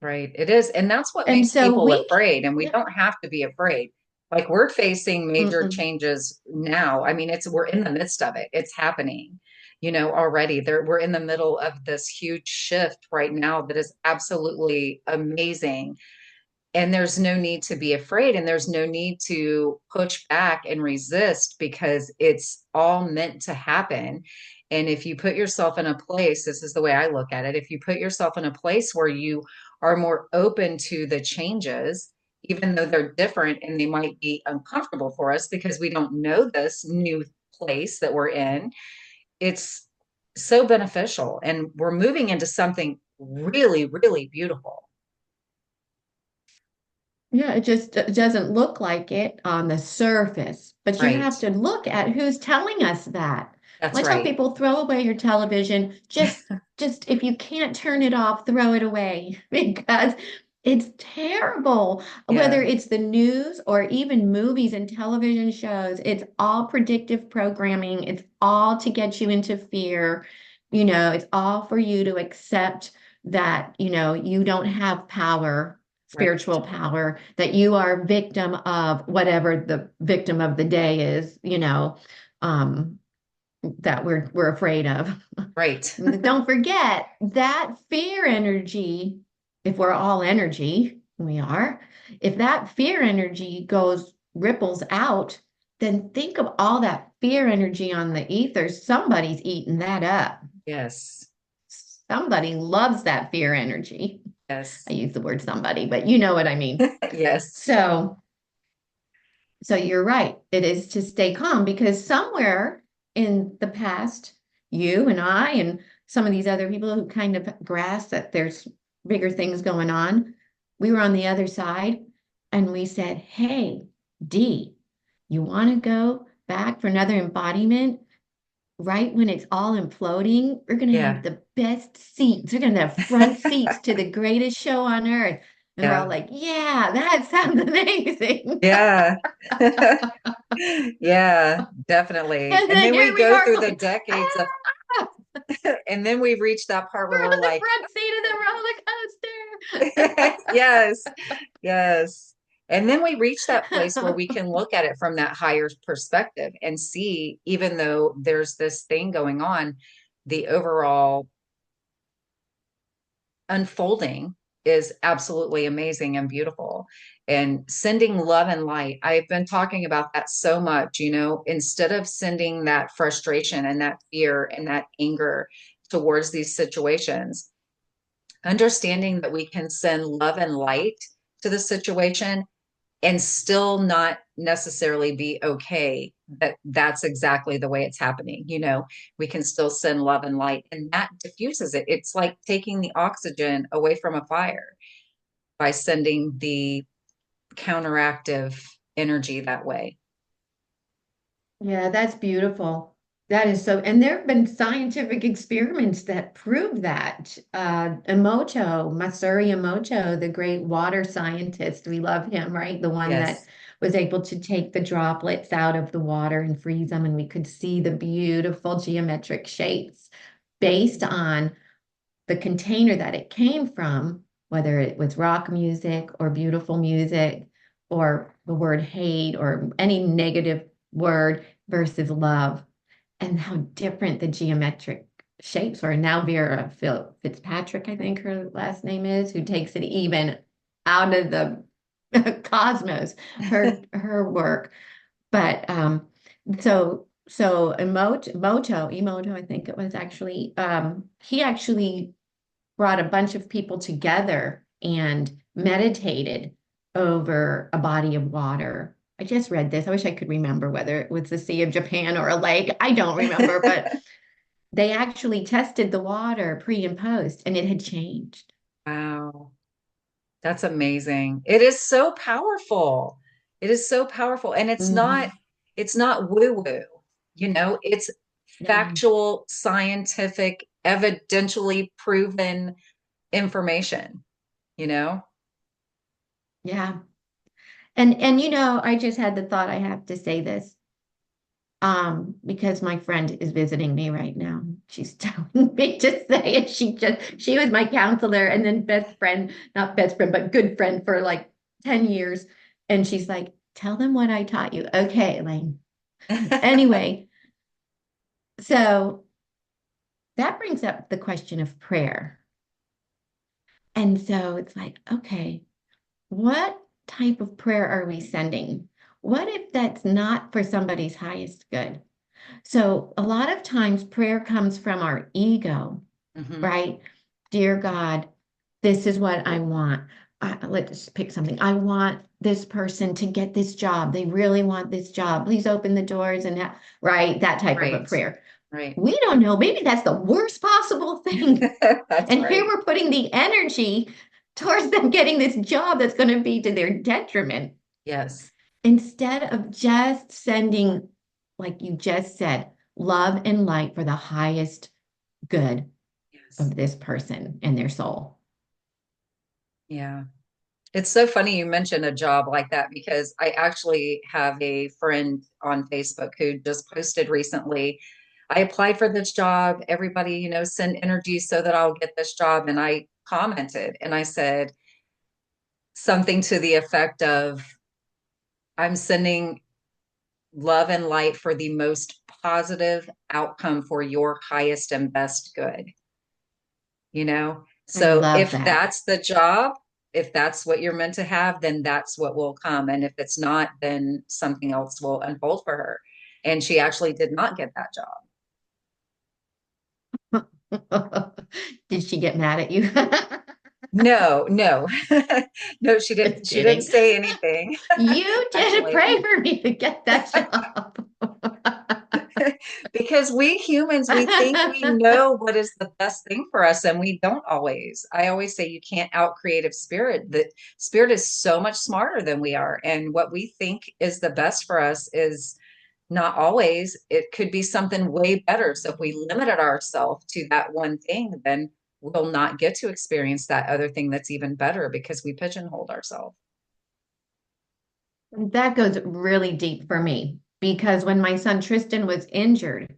Right. It is. And that's what And makes so people we, afraid. And we yeah, don't have to be afraid. Like we're facing major mm-mm. changes now. I mean, we're in the midst of it. It's happening, already. We're in the middle of this huge shift right now that is absolutely amazing. And there's no need to be afraid and there's no need to push back and resist because it's all meant to happen. And if you put yourself in a place, this is the way I look at it, if you put yourself in a place where you are more open to the changes, even though they're different and they might be uncomfortable for us because we don't know this new place that we're in, it's so beneficial. And we're moving into something really, really beautiful. Yeah, it just doesn't look like it on the surface. But you Right. have to look at who's telling us that. That's I tell right. people, throw away your television. Just if you can't turn it off, throw it away because it's terrible. Whether Yeah. it's the news or even movies and television shows, it's all predictive programming. It's all to get you into fear. It's all for you to accept that, you don't have power, Right. spiritual power, that you are victim of whatever the victim of the day is, um, that we're afraid of. Right. Don't forget that fear energy, if we're all energy, we are, if that fear energy ripples out, then think of all that fear energy on the ether. Somebody's eating that up. Yes. Somebody loves that fear energy. Yes. I use the word somebody, but you know what I mean. Yes. So, so you're right. It is to stay calm because somewhere in the past, you and I and some of these other people who kind of grasp that there's bigger things going on, we were on the other side and we said, "Hey, D, you want to go back for another embodiment? Right when it's all imploding, we're going to have Yeah. the best seats. We're going to have front seats to the greatest show on earth." And we're all Yeah. like, "Yeah, that sounds amazing." Yeah. Yeah, definitely. And And then then we here we go are through the going, decades of, "Ah, and then we reach that part where we're we're on the like, front seat of the roller yes, yes. And then we reach that place where coaster." we can look at it from that higher perspective and see, even though there's this thing going on, the overall unfolding is absolutely amazing and beautiful. And sending love and light. I've been talking about that so much, instead of sending that frustration and that fear and that anger towards these situations, understanding that we can send love and light to the situation and still not necessarily be okay that that's exactly the way it's happening. We can still send love and light and that diffuses it. It's like taking the oxygen away from a fire by sending the counteractive energy that way. Yeah, that's beautiful. That is so, and there have been scientific experiments that prove that. Masaru Emoto, the great water scientist, we love him, right? The one that Yes. was able to take the droplets out of the water and freeze them, and we could see the beautiful geometric shapes based on the container that it came from, whether it was rock music or beautiful music or the word hate or any negative word versus love, and how different the geometric shapes are. Now Vera Fitzpatrick, I think her last name is, who takes it even out of the cosmos, her work. But so Emoto, I think it was actually, he actually brought a bunch of people together and meditated over a body of water. I just read this. I wish I could remember whether it was the Sea of Japan or a lake. I don't remember, but they actually tested the water pre and post, and it had changed. Wow. That's amazing. It is so powerful. It is so powerful. And Mhm. it's not woo-woo, it's No, factual, scientific, evidentially proven information, you know? yeah. And I just had the thought I have to say this. Because my friend is visiting me right now. She's telling me to say it. She was my counselor and then best friend, not best friend, but good friend for like 10 years. And she's like, tell them what I taught you. Okay, Elaine. Anyway, so that brings up the question of prayer. And so it's like, okay, what type of prayer are we sending? What if that's not for somebody's highest good? So a lot of times prayer comes from our ego, Hmm. right? Dear God, this is what I want. Let's pick something. I want this person to get this job. They really want this job. Please open the doors and right, that type of a Right. prayer. Right. We don't know. Maybe that's the worst possible thing. That's And here right. we're putting the energy towards them getting this job that's going to be to their detriment Yes. instead of just sending, like you just said, love and light for the highest good Yes. of this person and their soul. Yeah. It's so funny you mentioned a job like that because I actually have a friend on Facebook who just posted recently. I applied for this job. Everybody, send energy so that I'll get this job. And I commented and I said something to the effect of, I'm sending love and light for the most positive outcome for your highest and best good, you know? I So love if that. that's the job, if that's what you're meant to have, then that's what will come. And if it's not, then something else will unfold for her. And she actually did not get that job. Did she get mad at you? No, no, no, she didn't. Just She didn't kidding. say anything. You did Actually, pray for me to get that job. because we humans, we think we know what is the best thing for us, and we don't always. I always say you can't out creative spirit. The spirit is so much smarter than we are, and what we think is the best for us is not always. It could be something way better. So if we limited ourselves to that one thing, then we'll not get to experience that other thing that's even better because we pigeonholed ourselves. That goes really deep for me because when my son Tristan was injured,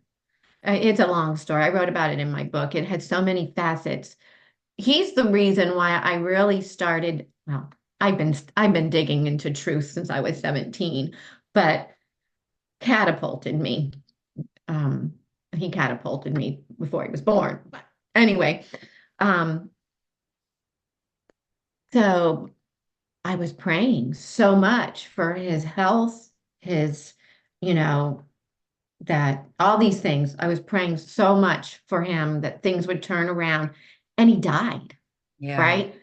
it's a long story. I wrote about it in my book. It had so many facets. He's the reason why I really started, well, I've been digging into truth since I was 17, but catapulted me. Um, he catapulted me before he was born. But anyway, um, so I was praying so much for his health, his, you know, that all these things. I was praying so much for him that things would turn around, and he died, Yeah. right?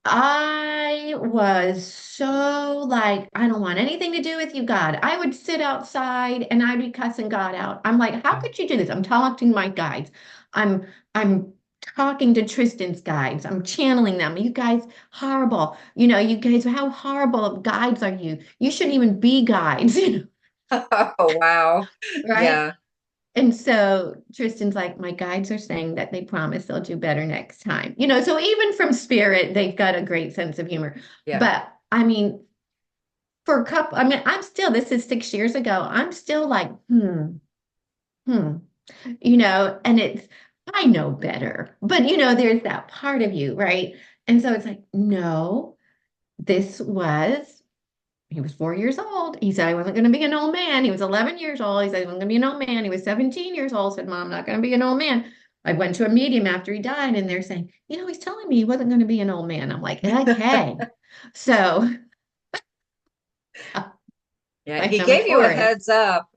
I was so like, I don't want anything to do with you, God. I would sit outside and I'd be cussing God out. I'm like, how could you do this? I'm talking to my guides. I'm talking to Tristan's guides. I'm channeling them. You guys, horrible. You guys, how horrible of guides are you? You shouldn't even be guides, Oh, wow. right? Yeah. And so Tristan's like, my guides are saying that they promise they'll do better next time. So even from spirit, they've got a great sense of humor. Yeah. But I mean, for a couple, I mean, this is 6 years ago. I'm still like, hmm, and I know better. But, there's that part of you, right? And so it's like, no, he was 4 years old. He said I wasn't going to be an old man. He was 11 years old. He said he wasn't going to be an old man. He was 17 years old. Said, Mom, I'm not going to be an old man. I went to a medium after he died, and they're saying, he's telling me he wasn't going to be an old man. I'm like, okay. So Yeah, like he so much gave you a for it. heads up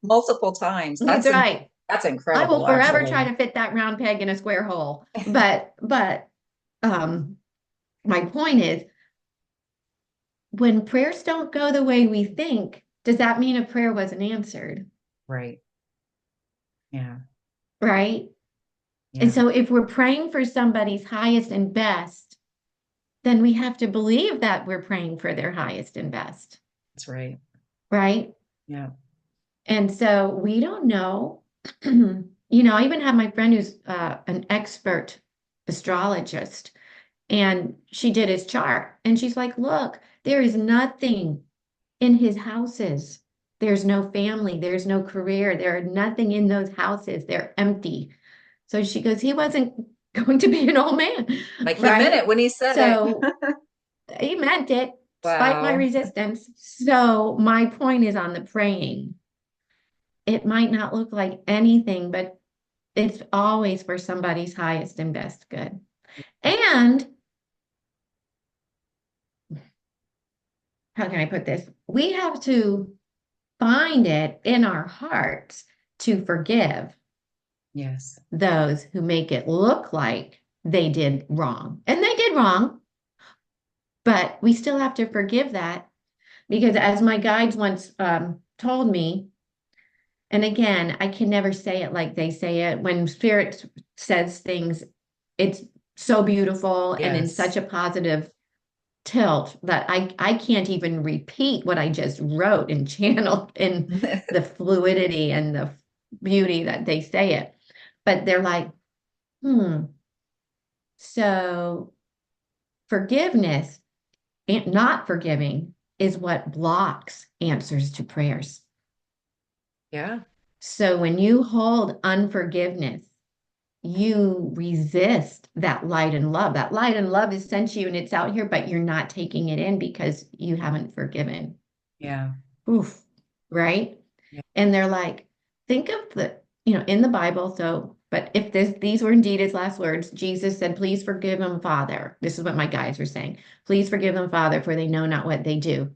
multiple times. That's right. That's I will incredible, forever try actually. to fit that round peg in a square hole. But um my point is, when prayers don't go the way we think, does that mean a prayer wasn't answered? Right. Yeah. Right? And Yeah. so if we're praying for somebody's highest and best, then we have to believe that we're praying for their highest and best. That's right. Right? Yeah. And so we don't know. I even have my friend who's an expert astrologist, and she did his chart. And she's like, look, there is nothing in his houses. There's no family, there's no career, there are nothing in those houses. They're empty. So she goes, he wasn't going to be an old man, Like he meant right? it when he said it. So he meant it despite my Wow. resistance. So my point is on the praying. It might not look like anything, but it's always for somebody's highest and best good. And how can I put this? We have to find it in our hearts to forgive Yes. those who make it look like they did wrong. And they did wrong, but we still have to forgive that because, as my guides once told me, and again, I can never say it like they say it. When Spirit says things, it's so beautiful and in Yes. such a positive tilt that I can't even repeat what I just wrote and channeled in the fluidity and the beauty that they say it. But they're like, so forgiveness and not forgiving is what blocks answers to prayers. Yeah. So when you hold unforgiveness, you resist that light and love. That light and love is sent you and it's out here, but you're not taking it in because you haven't forgiven. Yeah. Oof, right? Yeah. And they're like, think of in the Bible. So, but if these were indeed his last words, Jesus said, please forgive them, Father. This is what my guys were saying. Please forgive them, Father, for they know not what they do.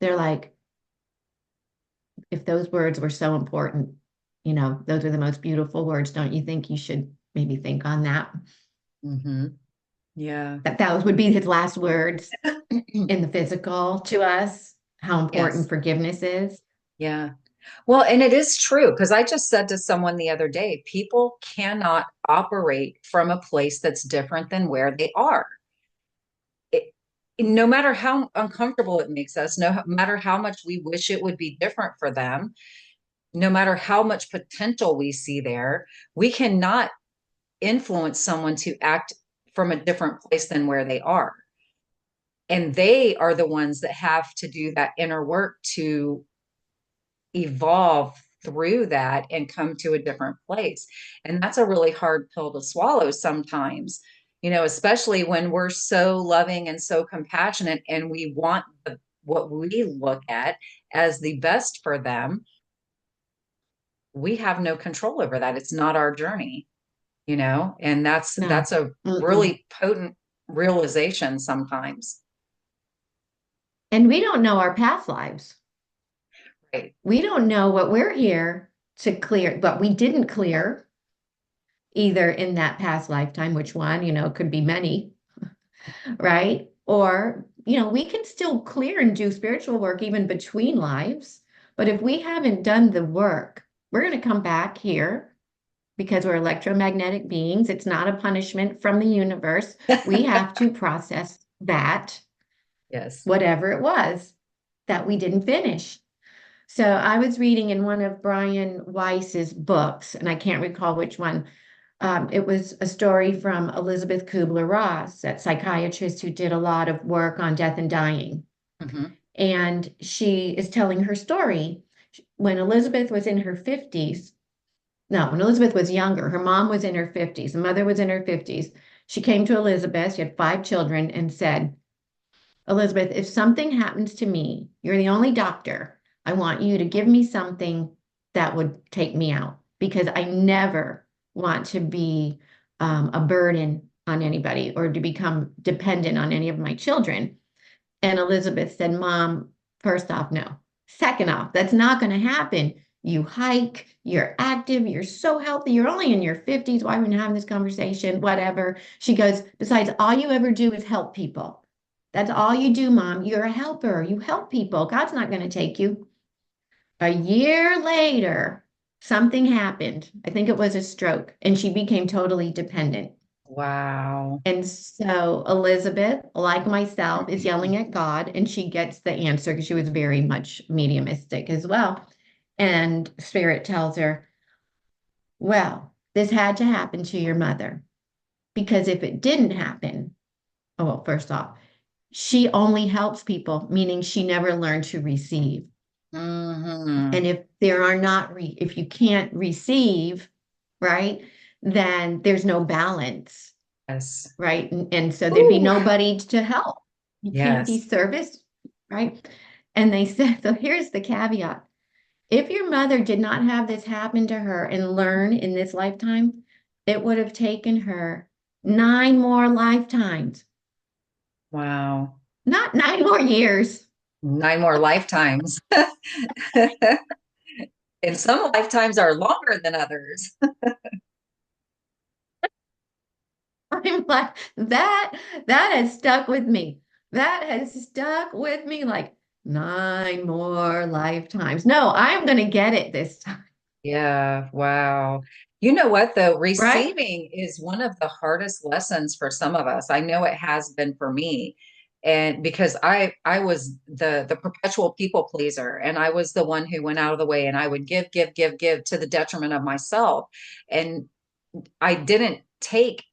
They're like, if those words were so important, those are the most beautiful words. Don't you think you should maybe think on that? Mm-hmm. Yeah. That those would be his last words in the physical to us, how important Yes. forgiveness is. Yeah. Well, and it is true because I just said to someone the other day, people cannot operate from a place that's different than where they are. It, no matter how uncomfortable it makes us, no matter how much we wish it would be different for them, no matter how much potential we see there, we cannot influence someone to act from a different place than where they are. And they are the ones that have to do that inner work to evolve through that and come to a different place. And that's a really hard pill to swallow sometimes, especially when we're so loving and so compassionate and we want what we look at as the best for them. We have no control over that. It's not our journey, and that's No. a Mm-mm. really potent realization sometimes. And we don't know our past lives. Right. We don't know what we're here to clear, but we didn't clear either in that past lifetime, which one, could be many, right? Or, we can still clear and do spiritual work even between lives. But if we haven't done the work, we're going to come back here because we're electromagnetic beings. It's not a punishment from the universe. We have to process that, Yes. whatever it was that we didn't finish. So I was reading in one of Brian Weiss's books, and I can't recall which one. It was a story from Elizabeth Kubler-Ross, that psychiatrist who did a lot of work on death and dying. Hmm. And she is telling her story. When Elizabeth was in her 50s, no, when Elizabeth was younger, her mom was in her 50s, the mother was in her 50s. She came to Elizabeth, she had 5 children, and said, Elizabeth, if something happens to me, you're the only doctor. I want you to give me something that would take me out because I never want to be a burden on anybody or to become dependent on any of my children. And Elizabeth said, Mom, first off, no. Second off, that's not going to happen. You hike, you're active, you're so healthy, you're only in your 50s. Why are we having this conversation? Whatever. She goes, besides, all you ever do is help people. That's all you do, Mom. You're a helper. You help people. God's not going to take you. A year later, something happened. I think it was a stroke, and she became totally dependent. Wow. And so Elizabeth, like myself, is yelling at God, and she gets the answer because she was very much mediumistic as well. And Spirit tells her, well, this had to happen to your mother because if it didn't happen, oh, well, first off, she only helps people, meaning she never learned to receive. Hmm. And if there are not, if you can't receive, right, then there's no balance, Yes. right? And so there'd be Ooh. nobody to help. You can't be Yes. serviced, right? And they said, so here's the caveat. If your mother did not have this happen to her and learn in this lifetime, it would have taken her 9 more lifetimes, Wow. not 9 more years. 9 more lifetimes. And some lifetimes are longer than others. I'm like, that has stuck with me. That has stuck with me like 9 more lifetimes. No, I'm gonna get it this time, Yeah, wow. You know what, though? right? Receiving is one of the hardest lessons for some of us. I know it has been for me. And because I was the perpetual people pleaser, and I was the one who went out of the way, and I would give, give, give, give to the detriment of myself. And I didn't take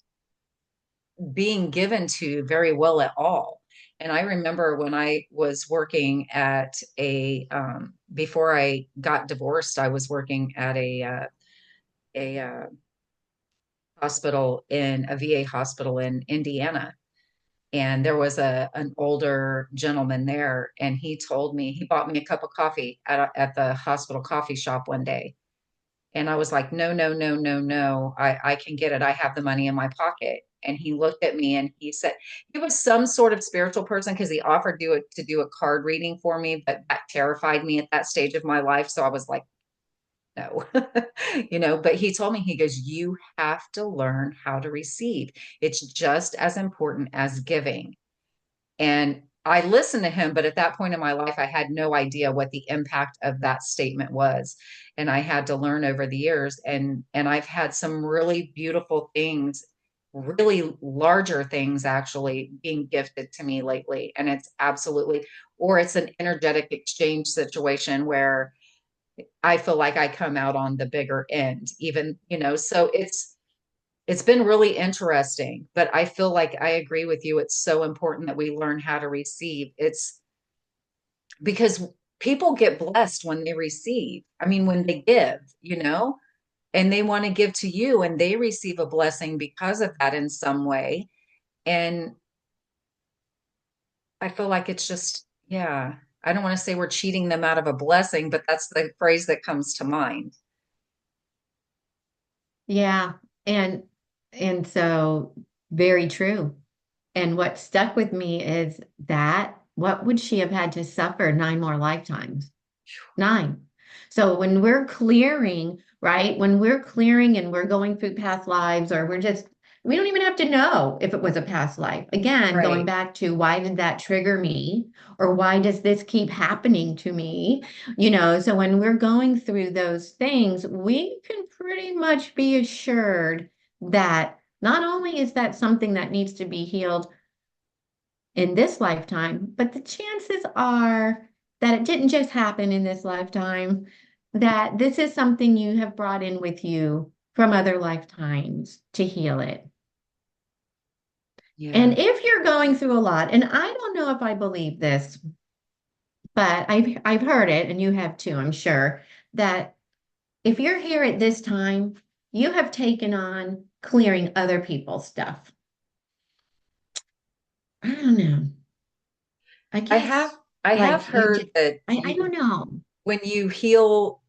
being given to very well at all. And I remember when I was working at before I got divorced, I was working at a hospital in a VA hospital in Indiana. And there was an older gentleman there, and he told me, he bought me a cup of coffee at the hospital coffee shop one day. And I was like, no, no, no, no, no. I can get it. I have the money in my pocket. And he looked at me and he said, he was some sort of spiritual person because he offered to do a card reading for me, but that terrified me at that stage of my life. So I was like, no, but he told me, he goes, you have to learn how to receive. It's just as important as giving. And I listened to him, but at that point in my life, I had no idea what the impact of that statement was. And I had to learn over the years. And I've had some really beautiful things, really larger things actually being gifted to me lately. And it's absolutely, or it's an energetic exchange situation where I feel like I come out on the bigger end, even, so it's been really interesting, but I feel like I agree with you. It's so important that we learn how to receive. It's because people get blessed when they receive. I mean, when they give, and they want to give to you and they receive a blessing because of that in some way. And I feel like it's just, yeah, I don't want to say we're cheating them out of a blessing, but that's the phrase that comes to mind. Yeah. And and so very true. And what stuck with me is that what would she have had to suffer 9 more lifetimes? 9. So when we're clearing, right? When we're clearing and we're going through past lives, or we don't even have to know if it was a past life. Again, going Right. back to why did that trigger me? Or why does this keep happening to me? So when we're going through those things, we can pretty much be assured that not only is that something that needs to be healed in this lifetime, but the chances are that it didn't just happen in this lifetime, that this is something you have brought in with you from other lifetimes to heal it. Yeah. And if you're going through a lot, and I don't know if I believe this, but I've heard it, and you have too, I'm sure, that if you're here at this time, you have taken on clearing other people's stuff. I don't know. I I have guess I have like you heard just, that I don't know. when you heal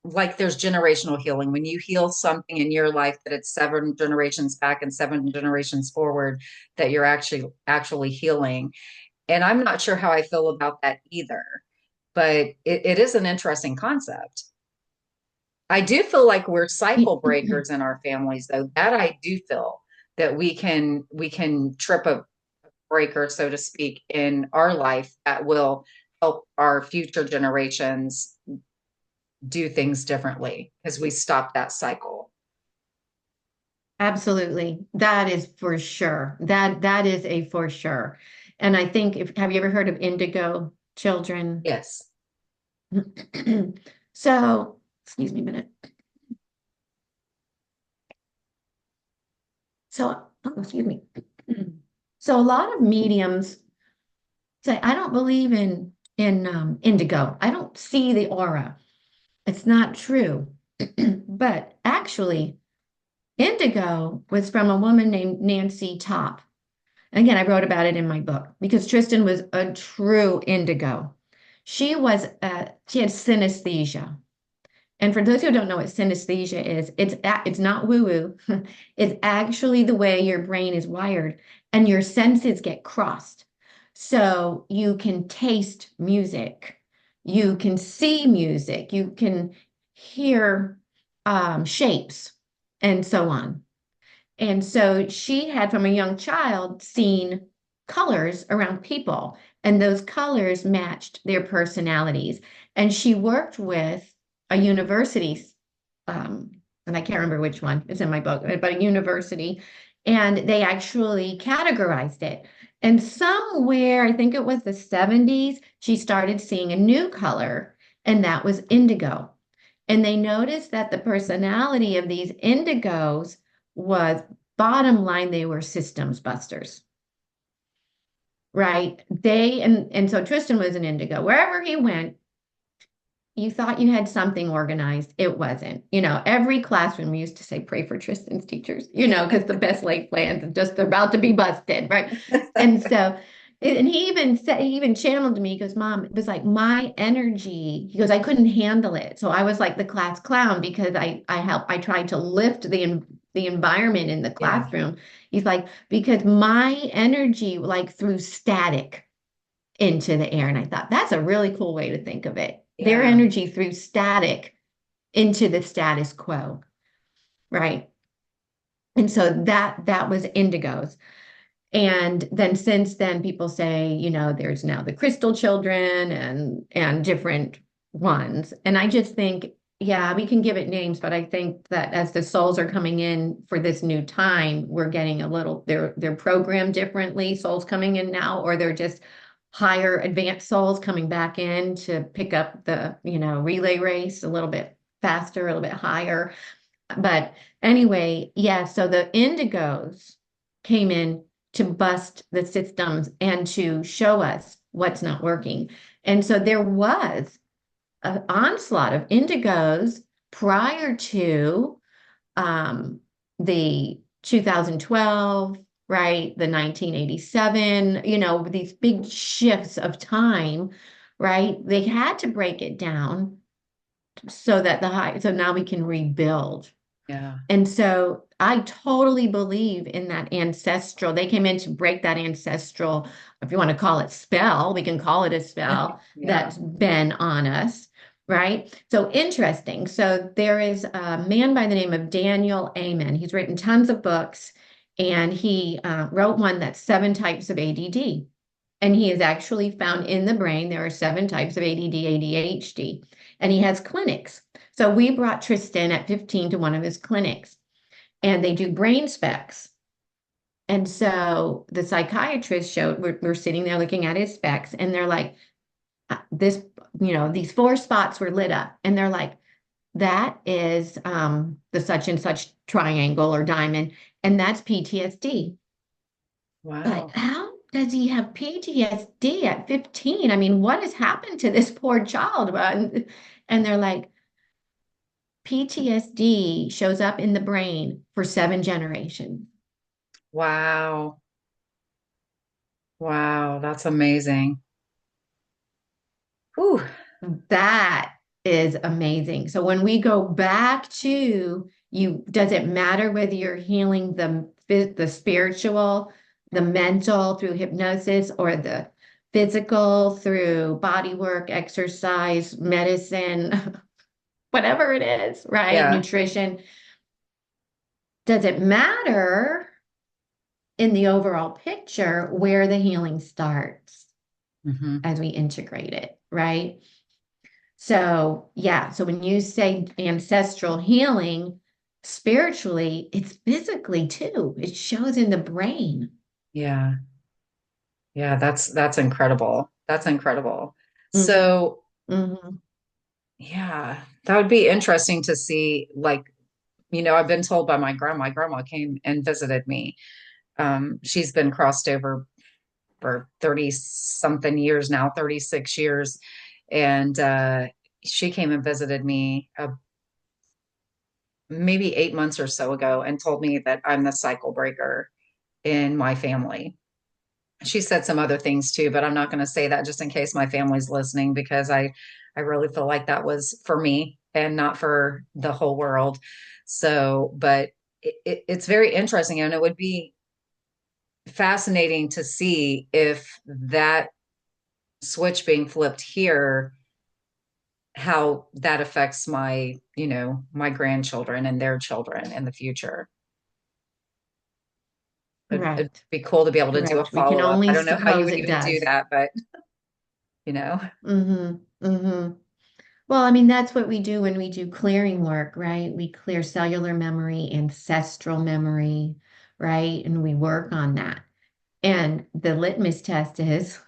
like there's generational healing. When you heal something in your life that it's 7 generations back and 7 generations forward, that you're actually healing. And I'm not sure how I feel about that either, but it is an interesting concept. I do feel like we're cycle breakers in our families, though. That I do feel that we can trip a breaker, so to speak, in our life that will help our future generations do things differently because we stop that cycle. Absolutely. That is for sure. That is a for sure. And I think if have you ever heard of indigo children? Yes. So, excuse me a minute. So, oh, excuse me. So a lot of mediums say, I don't believe in indigo. I don't see the aura. It's not true. But actually, indigo was from a woman named Nancy Top. And again, I wrote about it in my book because Tristan was a true indigo. She had synesthesia. And for those who don't know what synesthesia is, it's not woo-woo. It's actually the way your brain is wired and your senses get crossed. So you can taste music, you can see music, you can hear shapes, and so on. And so she had, from a young child, seen colors around people, and those colors matched their personalities. And she worked with a university, um, and I can't remember which one, it's in my book, but a university, and they actually categorized it. And somewhere, I think it was the 70s, she started seeing a new color, and that was indigo. And they noticed that the personality of these indigos was bottom line, they were systems busters, right? And so Tristan was an indigo. Wherever he went, you thought you had something organized. It wasn't. Every classroom we used to say, pray for Tristan's teachers, because the best laid plans are just about to be busted, right? And so, and he even channeled to me, he goes, Mom, it was like my energy. He goes, I couldn't handle it. So I was like the class clown because I tried to lift the environment in the Yeah. classroom. He's like, because my energy like threw static into the air. And I thought that's a really cool way to think of it. Their Yeah. energy threw static into the status quo, right? And so that was indigos. And then since then, people say, there's now the crystal children and different ones. And I just think, yeah, we can give it names, but I think that as the souls are coming in for this new time, we're getting a little they're programmed differently, souls coming in now, or they're just higher advanced souls coming back in to pick up the, relay race a little bit faster, a little bit higher. But anyway, yeah, so the indigos came in to bust the systems and to show us what's not working. And so there was an onslaught of indigos prior to the 2012, right? The 1987, these big shifts of time, right? They had to break it down so now we can rebuild. Yeah. And so I totally believe in that ancestral. They came in to break that ancestral, if you want to call it spell, we can call it a spell Yeah. that's been on us, right? So interesting. So there is a man by the name of Daniel Amen. He's written tons of books, and he wrote one that's 7 types of ADD. And he has actually found in the brain there are 7 types of ADD, ADHD, and he has clinics. So we brought Tristan at 15 to one of his clinics, and they do brain specs. And so the psychiatrist showed, we're sitting there looking at his specs, and they're like, this, these 4 spots were lit up, and they're like, that is the such and such triangle or diamond, and that's PTSD. Like, Wow. how does he have PTSD at 15? I mean, what has happened to this poor child? And they're like, PTSD shows up in the brain for 7 generations. Wow. Wow. That's amazing. Whew. That. is amazing. So when we go back to you, does it matter whether you're healing the spiritual, the mental through hypnosis, or the physical through body work, exercise, medicine, whatever it is, right? Yeah. Nutrition. Does it matter in the overall picture where the healing starts Hmm. as we integrate it, right? So, yeah, so when you say ancestral healing, spiritually, it's physically too. It shows in the brain. Yeah. Yeah, that's incredible. That's incredible. Hmm. So, Hmm. yeah, that would be interesting to see. Like, I've been told by my grandma came and visited me. She's been crossed over for 30 something years now, 36 years. And she came and visited me maybe 8 months or so ago and told me that I'm the cycle breaker in my family. She said some other things too, but I'm not going to say that just in case my family's listening because I really feel like that was for me and not for the whole world. So, but it's very interesting, and it would be fascinating to see if that switch being flipped here, how that affects my grandchildren and their children in the future. It'd Correct. be cool to be able to do a Correct. We can follow up. I only don't know how you suppose would it even do does. that, but you know, Hmm. Hmm. Well, I mean, that's what we do when we do clearing work, right? We clear cellular memory, ancestral memory, right? And we work on that. And the litmus test is,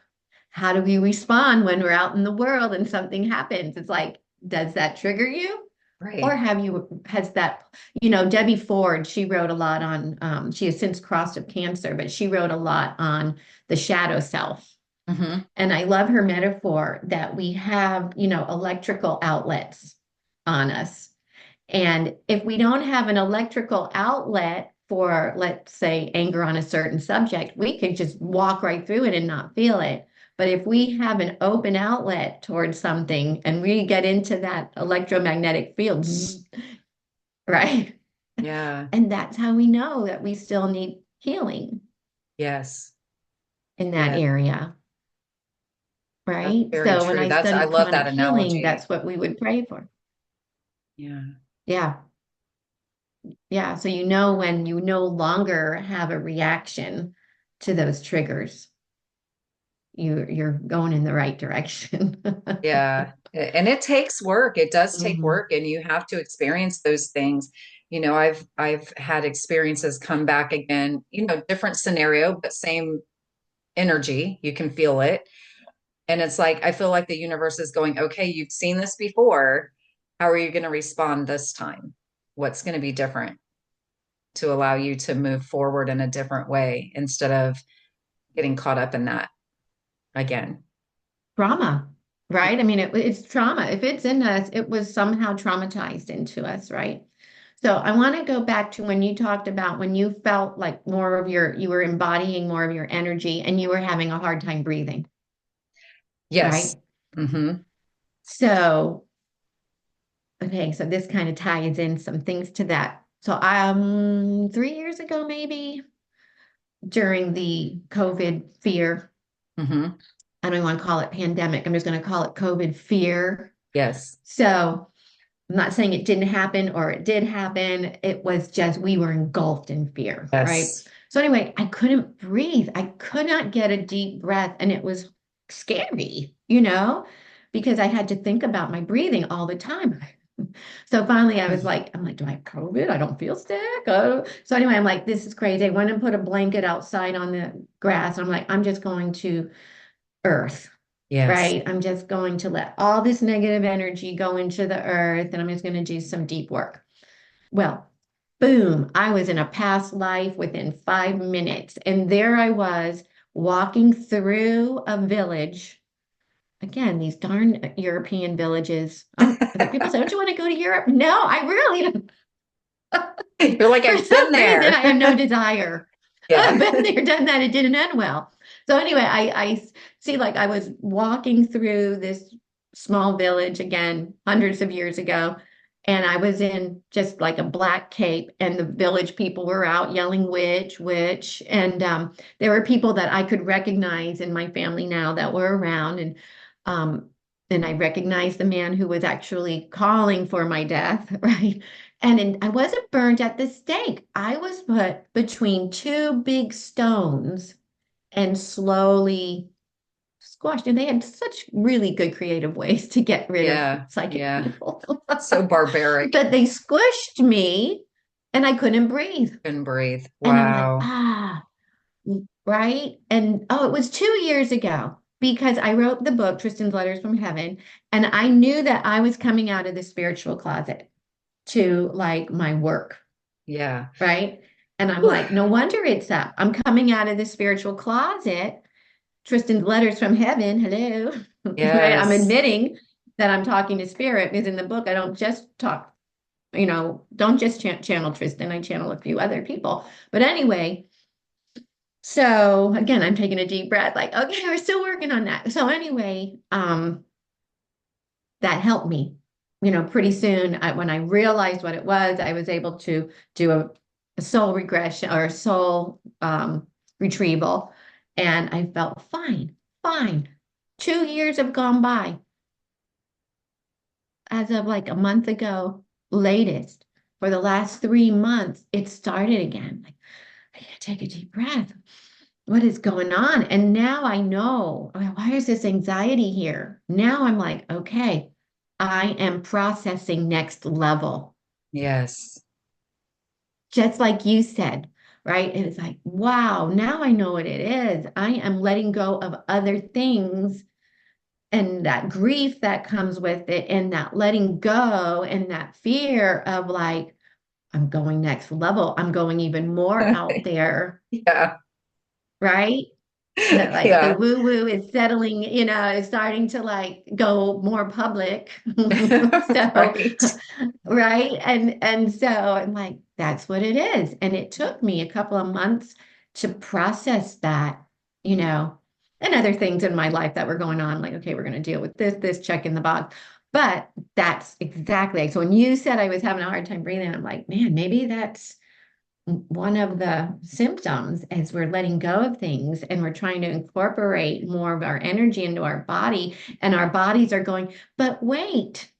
how do we respond when we're out in the world and something happens? It's like, does that trigger you? Or right. has that, Debbie Ford, she wrote a lot on, she has since crossed of cancer, but she wrote a lot on the shadow self. Hmm. And I love her metaphor that we have, electrical outlets on us. And if we don't have an electrical outlet for, let's say, anger on a certain subject, we could just walk right through it and not feel it. But if we have an open outlet towards something and we get into that electromagnetic field, right? Yeah. And that's how we know that we still need healing Yes. in that Yeah. area, That's right? very So when true. I I studied love that quantum healing, analogy. that's what we would pray for. Yeah. Yeah. Yeah. So you know when you no longer have a reaction to those triggers, you're going in the right direction. Yeah. And it takes work. It does take Hmm. work and you have to experience those things. I've had experiences come back again, different scenario, but same energy. You can feel it. And it's like I feel like the universe is going, okay, you've seen this before. How are you going to respond this time? What's going to be different to allow you to move forward in a different way instead of getting caught up in that again? Trauma, right? I mean, it's trauma. If it's in us, it was somehow traumatized into us, right? So I want to go back to when you talked about when you felt like you were embodying more of your energy and you were having a hard time breathing, Yes. right? Hmm. So, okay, so this kind of ties in some things to that. So, 3 years ago, maybe during the COVID fear, Hmm. I don't even want to call it pandemic. I'm just going to call it COVID fear. Yes. So, I'm not saying it didn't happen or it did happen. It was just we were engulfed in fear, right? Yes. So, anyway, I couldn't breathe. I could not get a deep breath, and it was scary, because I had to think about my breathing all the time. So finally, I'm like, do I have COVID? I don't feel sick. Oh. So anyway, I'm like, this is crazy. I went and put a blanket outside on the grass. I'm like, I'm just going to earth, Yes. right? I'm just going to let all this negative energy go into the earth and I'm just going to do some deep work. Well, boom, I was in a past life within 5 minutes. And there I was walking through a village. Again, these darn European villages. Like people say, don't you want to go to Europe? No, I really don't. You're like, For I've been some reason, there. I have no desire. I've Yeah. been there, done that. It didn't end well. So anyway, I see like I was walking through this small village again, hundreds of years ago. And I was in just like a black cape, and the village people were out yelling, witch, witch. And there were people that I could recognize in my family now that were around. Um, and I recognized the man who was actually calling for my death, right? I wasn't burned at the stake. I was put between two big stones and slowly squashed. And they had such really good creative ways to get rid of Yeah. psychic Yeah. people. So barbaric. But they squished me and I couldn't breathe. Couldn't breathe. And I'm like, Wow. right. And it was 2 years ago because I wrote the book, Tristan's Letters from Heaven. And I knew that I was coming out of the spiritual closet to like my work, Yeah. right? And I'm Whew. like, no wonder it's up. I'm coming out of the spiritual closet. Tristan's Letters from Heaven. Hello. Right? I'm Yes. admitting that I'm talking to spirit because in the book, I don't just talk, don't just channel Tristan. I channel a few other people. But anyway, so again, I'm taking a deep breath, like, okay, we're still working on that. So anyway, that helped me. Pretty soon, when I realized what it was, I was able to do a soul regression or soul retrieval, and I felt fine, fine. 2 years have gone by. As of like a month ago, latest, for the last 3 months, it started again. Like, I gotta take a deep breath. What is going on? And now I know, why is this anxiety here? Now I'm like, okay, I am processing next level. Yes. Just like you said, right? It was like, wow, now I know what it is. I am letting go of other things and that grief that comes with it, and that letting go and that fear of like, I'm going next level. I'm going even more out there, Yeah. right? That like the Yeah. woo woo is settling, is starting to like go more public. So, Right. right. And so I'm like, that's what it is. And it took me a couple of months to process that, you know, and other things in my life that were going on, like, okay, we're going to deal with this, check in the box. But that's exactly so when you said I was having a hard time breathing, I'm like, man, maybe that's one of the symptoms as we're letting go of things and we're trying to incorporate more of our energy into our body, and our bodies are going, but wait,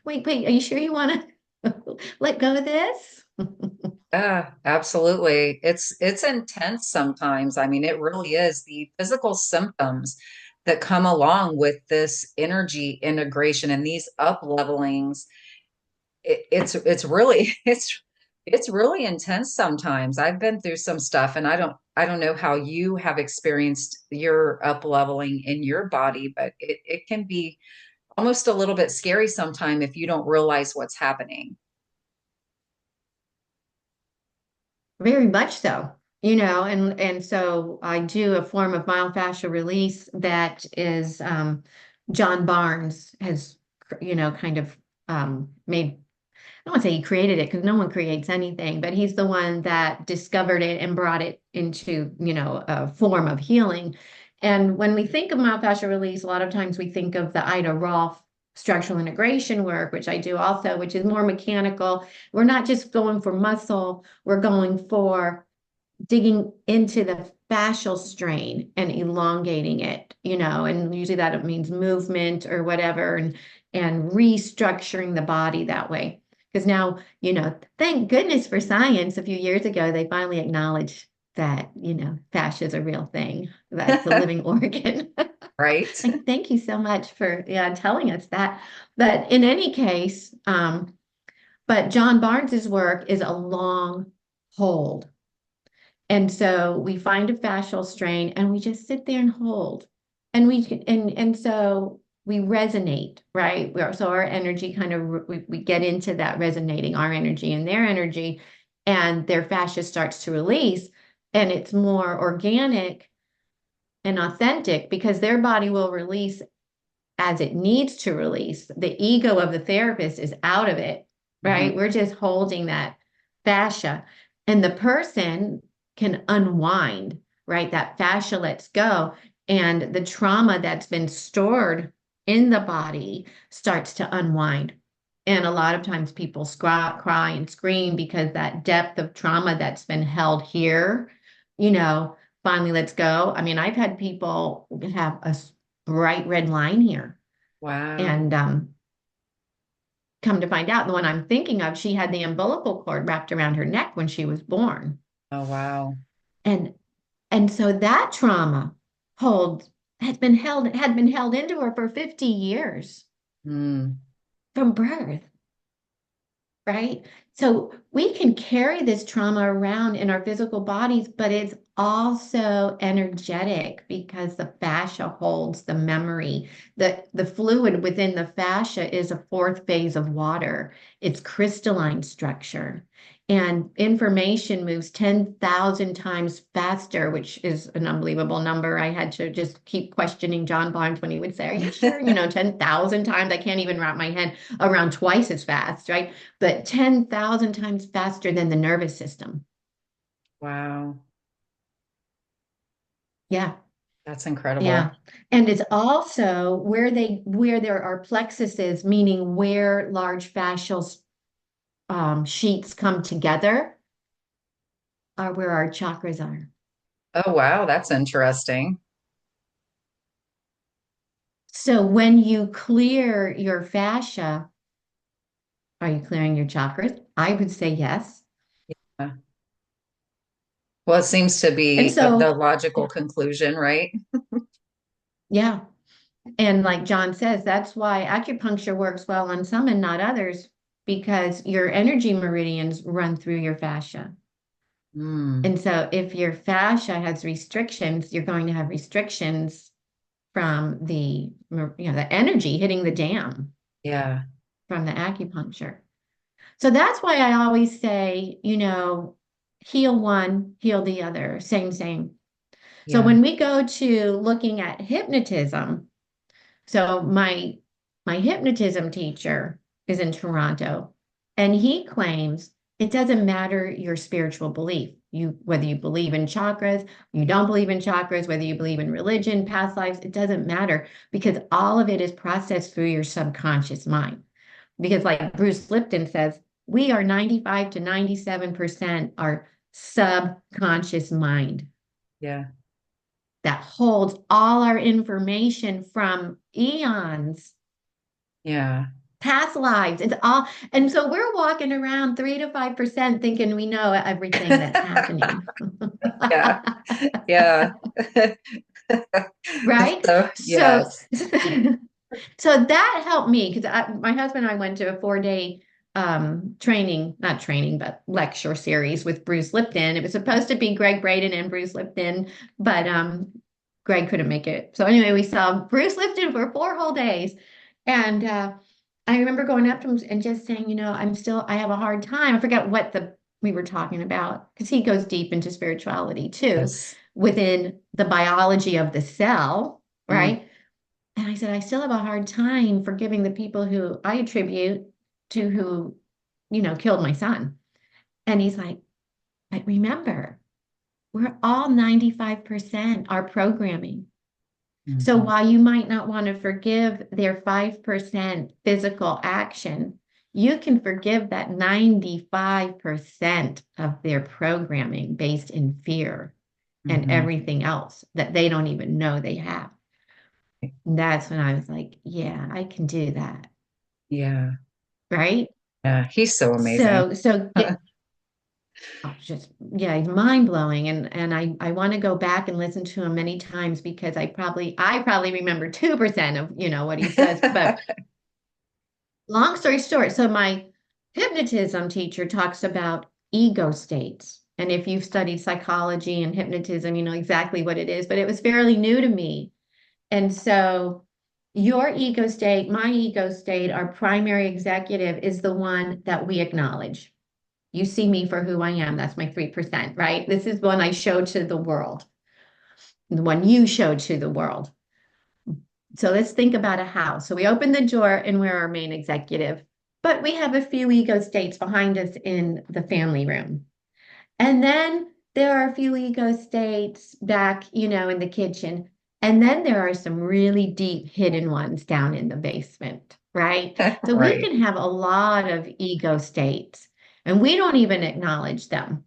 wait, are you sure you want to let go of this? Yeah, absolutely. It's intense sometimes. I mean, it really is the physical symptoms that come along with this energy integration and these up levelings. It's really it's really intense sometimes. I've been through some stuff, and I don't know how you have experienced your up leveling in your body, but it can be almost a little bit scary sometime if you don't realize what's happening. Very much so, and so I do a form of myofascial release that is John Barnes has, kind of made. I don't want to say he created it because no one creates anything, but he's the one that discovered it and brought it into, a form of healing. And when we think of myofascial release, a lot of times we think of the Ida Rolf structural integration work, which I do also, which is more mechanical. We're not just going for muscle, we're going for digging into the fascial strain and elongating it, and usually that means movement or whatever, and restructuring the body that way. Because now, thank goodness for science, a few years ago, they finally acknowledged that, fascia is a real thing, that's a living organ. Right? Like, thank you so much for, yeah, telling us that. But in any case, but John Barnes's work is a long hold. And so we find a fascial strain and we just sit there and hold. And so we resonate, right? So our energy kind of we get into that resonating, our energy and their energy, and their fascia starts to release, and it's more organic and authentic because their body will release as it needs to release. The ego of the therapist is out of it, Mhm. right? We're just holding that fascia, and the person can unwind, right? That fascia lets go, and the trauma that's been stored in the body starts to unwind. And a lot of times people cry and scream because that depth of trauma that's been held here, you know, finally lets go. I mean, I've had people have a bright red line here. Wow. And come to find out, the one I'm thinking of, she had the umbilical cord wrapped around her neck when she was born. Oh, wow. And and so that trauma hold had been held into her for 50 years Mm. from birth, right? So we can carry this trauma around in our physical bodies, but it's also energetic because the fascia holds the memory. The fluid within the fascia is a fourth phase of water. It's crystalline structure. And information moves 10,000 times faster, which is an unbelievable number. I had to just keep questioning John Barnes when he would say, "Are you sure?" 10,000 times. I can't even wrap my head around twice as fast, right? But 10,000 times faster than the nervous system. Wow. Yeah, That's incredible. yeah. And it's also where there are plexuses, meaning where large fascial sheets come together, are where our chakras are. Oh, wow. That's interesting. So when you clear your fascia, are you clearing your chakras? I would say yes. Yeah. Well, it seems to And be the so, logical conclusion, right? yeah. And like John says, that's why acupuncture works well on some and not others, because your energy meridians run through your fascia. Mm. And so if your fascia has restrictions, you're going to have restrictions from the energy hitting the dam Yeah. from the acupuncture. So that's why I always say, heal one, heal the other, same, same. So Yeah. when we go to looking at hypnotism, so my hypnotism teacher is in Toronto, and he claims it doesn't matter your spiritual belief. Whether you believe in chakras, you don't believe in chakras, whether you believe in religion, past lives, it doesn't matter because all of it is processed through your subconscious mind. Because like Bruce Lipton says, we are 95 to 97% our subconscious mind Yeah. that holds all our information from eons, Yeah. past lives. It's all, and so we're walking around 3 to 5% thinking we know everything that's happening. Yeah. Yeah. Right? So, So, yes. so that helped me because my husband and I went to a 4 day training, not training, but lecture series with Bruce Lipton. It was supposed to be Greg Braden and Bruce Lipton, but Greg couldn't make it. So anyway, we saw Bruce Lipton for 4 whole days. And I remember going up to him and just saying, I have a hard time. I forget what we were talking about because he goes deep into spirituality too, Yes. within the biology of the cell, Mm. right? And I said, I still have a hard time forgiving the people who I attribute to who, killed my son. And he's like, but remember, we're all 95% our programming. So Mhm. while you might not want to forgive their 5% physical action, you can forgive that 95% of their programming based in fear and Mhm. everything else that they don't even know they have. And that's when I was like, yeah, I can do that. Yeah. Right. Yeah. He's so amazing. So just, yeah, he's mind blowing. And I want to go back and listen to him many times because I probably remember 2% of, what he says. But long story short, so my hypnotism teacher talks about ego states. And if you've studied psychology and hypnotism, you know exactly what it is, but it was fairly new to me. And so your ego state, my ego state, our primary executive is the one that we acknowledge. You see me for who I am. That's my 3%, right? This is one I show to the world, the one you show to the world. So let's think about a house. So we open the door and we're our main executive, but we have a few ego states behind us in the family room. And then there are a few ego states back, in the kitchen. And then there are some really deep hidden ones down in the basement, right? So we Right. can have a lot of ego states and we don't even acknowledge them.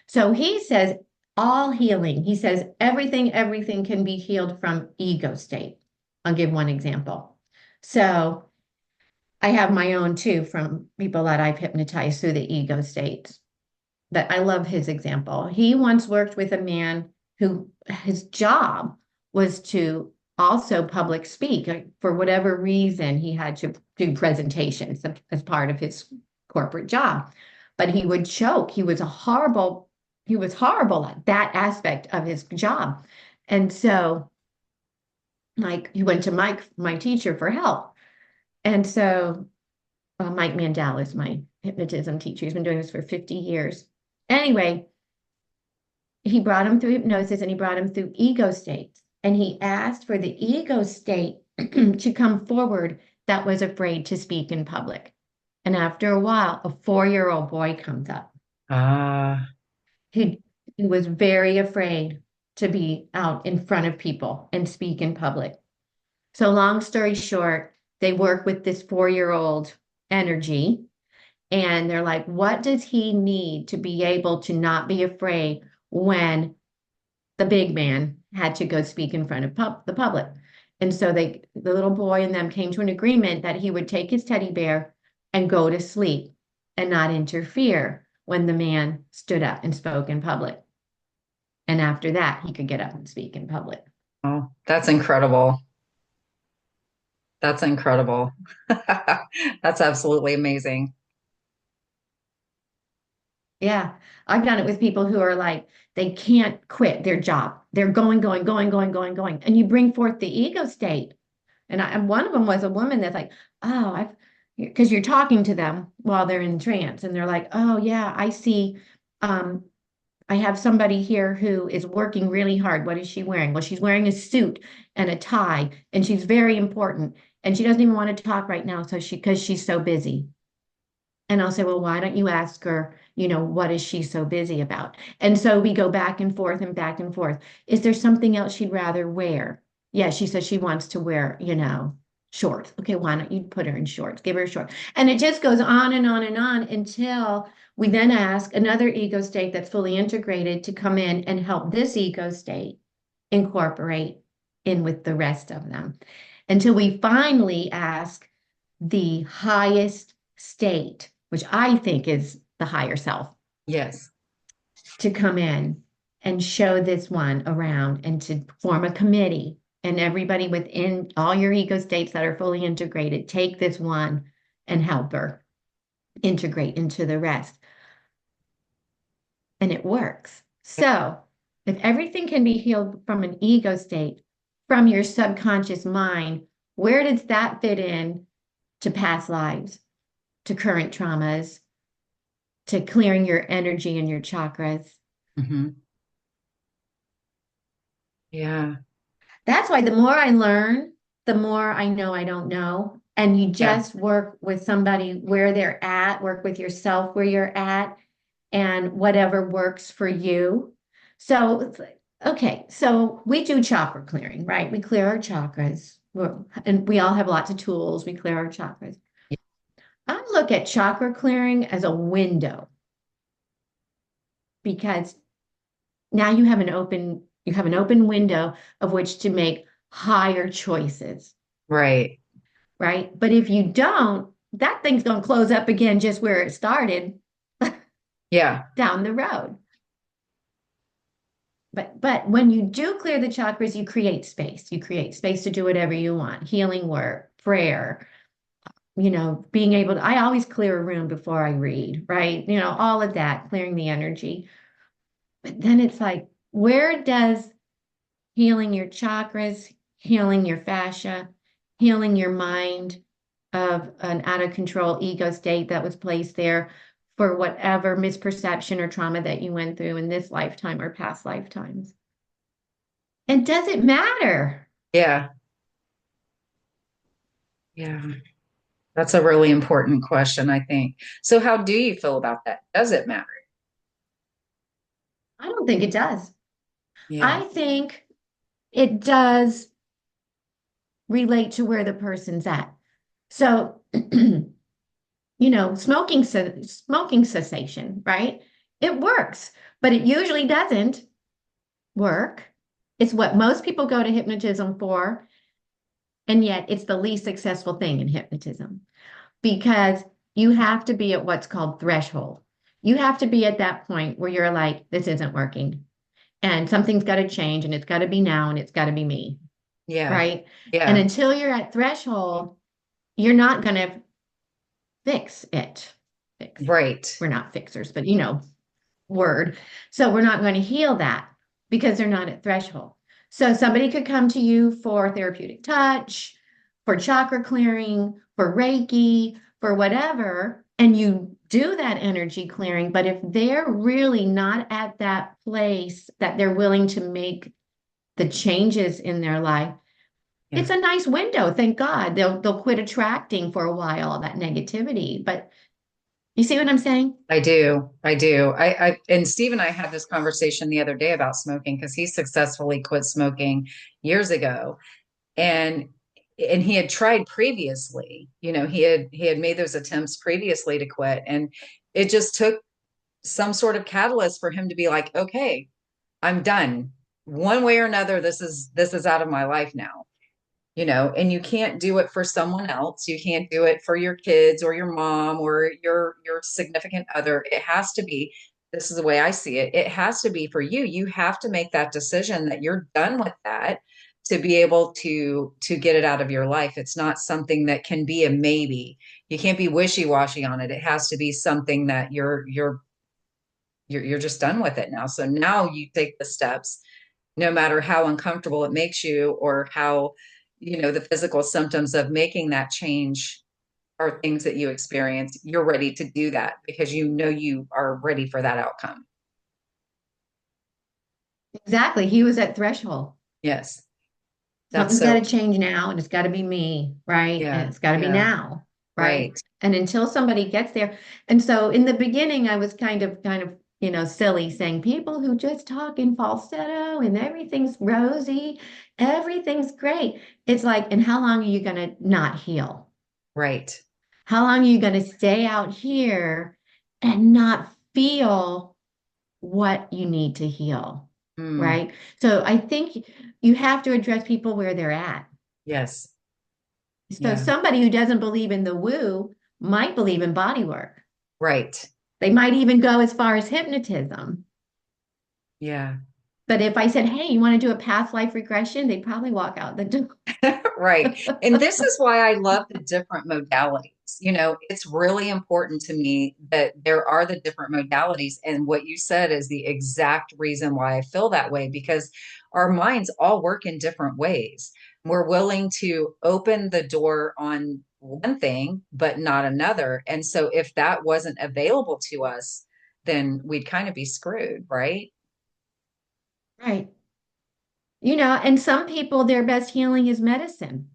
So he says all healing, he says everything can be healed from ego state. I'll give one example. So I have my own too from people that I've hypnotized through the ego states. But I love his example. He once worked with a man who his job was to also public speak. For whatever reason, he had to do presentations as part of his corporate job. But he would choke. He was horrible at that aspect of his job. And so, like, he went to my teacher for help. And so Mike Mandel is my hypnotism teacher. He's been doing this for 50 years. Anyway, he brought him through hypnosis and he brought him through ego states. And he asked for the ego state to come forward that was afraid to speak in public. And after a while, a 4-year-old boy comes up. Ah, He, he was very afraid to be out in front of people and speak in public. So, long story short, they work with this 4-year-old energy. And they're like, what does he need to be able to not be afraid when the big man had to go speak in front of the public? And so the little boy and them came to an agreement that he would take his teddy bear and go to sleep and not interfere when the man stood up and spoke in public. And after that, he could get up and speak in public. oh, that's incredible. That's incredible. That's absolutely amazing. Yeah, I've done it with people who are like, they can't quit their job. They're going. And you bring forth the ego state. And one of them was a woman that's like, oh, because you're talking to them while they're in trance, and they're like, oh yeah, I see. Um, I have somebody here who is working really hard. What is she wearing? Well, she's wearing a suit and a tie, and she's very important, and she doesn't even want to talk right now, so because she's so busy. And I'll say, well, why don't you ask her, what is she so busy about? And so we go back and forth and back and forth. Is there something else she'd rather wear? Yeah, she says she wants to wear, shorts. Okay, why don't you put her in shorts? Give her a short. And it just goes on and on and on until we then ask another ego state that's fully integrated to come in and help this ego state incorporate in with the rest of them. Until we finally ask the highest state, which I think is the higher self, Yes. to come in and show this one around and to form a committee. And everybody within all your ego states that are fully integrated, take this one and help her integrate into the rest. And it works. So, if everything can be healed from an ego state, from your subconscious mind, where does that fit in to past lives, to current traumas, to clearing your energy and your chakras? Hmm. Yeah. That's why the more I learn, the more I know I don't know. And you Yeah. just work with somebody where they're at, work with yourself where you're at, and whatever works for you. So, okay, so we do chakra clearing, right? We clear our chakras, and we all have lots of tools. We clear our chakras. I look at chakra clearing as a window because now you have an open window of which to make higher choices, Right. right? But if you don't, that thing's going to close up again just where it started Yeah. down the road. But when you do clear the chakras, you create space. You create space to do whatever you want. Healing work, prayer, being able to, I always clear a room before I read, right? All of that, clearing the energy. But then it's like, where does healing your chakras, healing your fascia, healing your mind of an out of control ego state that was placed there for whatever misperception or trauma that you went through in this lifetime or past lifetimes? And does it matter? Yeah. Yeah. That's a really important question, I think. So, how do you feel about that? Does it matter? I don't think it does. Yeah. I think it does relate to where the person's at. So, smoking cessation, right? It works, but it usually doesn't work. It's what most people go to hypnotism for, and yet it's the least successful thing in hypnotism because you have to be at what's called threshold. You have to be at that point where you're like, this isn't working and something's got to change and it's got to be now and it's got to be me, Yeah. right? And Yeah. until you're at threshold, you're not going to fix it. Fix. Right. We're not fixers, but word. So we're not going to heal that because they're not at threshold. So somebody could come to you for therapeutic touch, for chakra clearing, for Reiki, for whatever, and you do that energy clearing. But if they're really not at that place that they're willing to make the changes in their life, Yeah. it's a nice window. Thank God. They'll quit attracting for a while all that negativity. But you see what I'm saying? I do. I do. And Steve and I had this conversation the other day about smoking because he successfully quit smoking years ago. And he had tried previously, he had made those attempts previously to quit. And it just took some sort of catalyst for him to be like, okay, I'm done. One way or another, this is out of my life now. And you can't do it for someone else. You can't do it for your kids or your mom or your significant other. It has to be, this is the way I see it. It has to be for you. You have to make that decision that you're done with that to be able to get it out of your life. It's not something that can be a maybe. You can't be wishy-washy on it. It has to be something that you're just done with it now. So now you take the steps no matter how uncomfortable it makes you or how, the physical symptoms of making that change are things that you experience, you're ready to do that because you are ready for that outcome. Exactly. He was at threshold. Yes. That's Something's got so, to change now, and it's got to be me, right? And yeah, it's got to be yeah, now, right? right. And until somebody gets there. And so in the beginning, I was kind of, silly saying people who just talk in falsetto and everything's rosy, everything's great. It's like, and how long are you going to not heal? Right. How long are you going to stay out here and not feel what you need to heal? Mm, Right. So I think you have to address people where they're at. yes. So Yeah. somebody who doesn't believe in the woo might believe in body work. Right. They might even go as far as hypnotism. Yeah. But if I said, hey, you want to do a past life regression, they'd probably walk out the door. Right. And this is why I love the different modalities. It's really important to me that there are the different modalities. And what you said is the exact reason why I feel that way, because our minds all work in different ways. We're willing to open the door on one thing, but not another. And so if that wasn't available to us, then we'd kind of be screwed, right? Right. And some people, their best healing is medicine.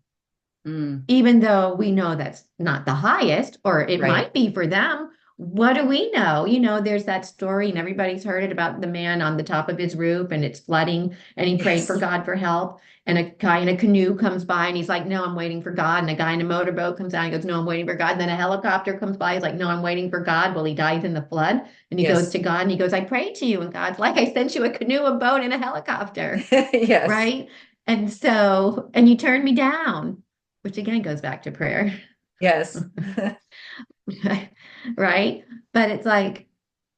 Mm, Even though we know that's not the highest, or it right. might be for them. What do we know? There's that story, and everybody's heard it about the man on the top of his roof and it's flooding, and he prayed for Yes. God for help. And a guy in a canoe comes by and he's like, no, I'm waiting for God. And a guy in a motorboat comes out and goes, no, I'm waiting for God. And then a helicopter comes by. He's like, no, I'm waiting for God. Well, he dies in the flood. And he goes Yes. to God and he goes, I prayed to you. And God's like, I sent you a canoe, a boat, and a helicopter. Yes. Right. And you turned me down, which again goes back to prayer, Yes. right? But it's like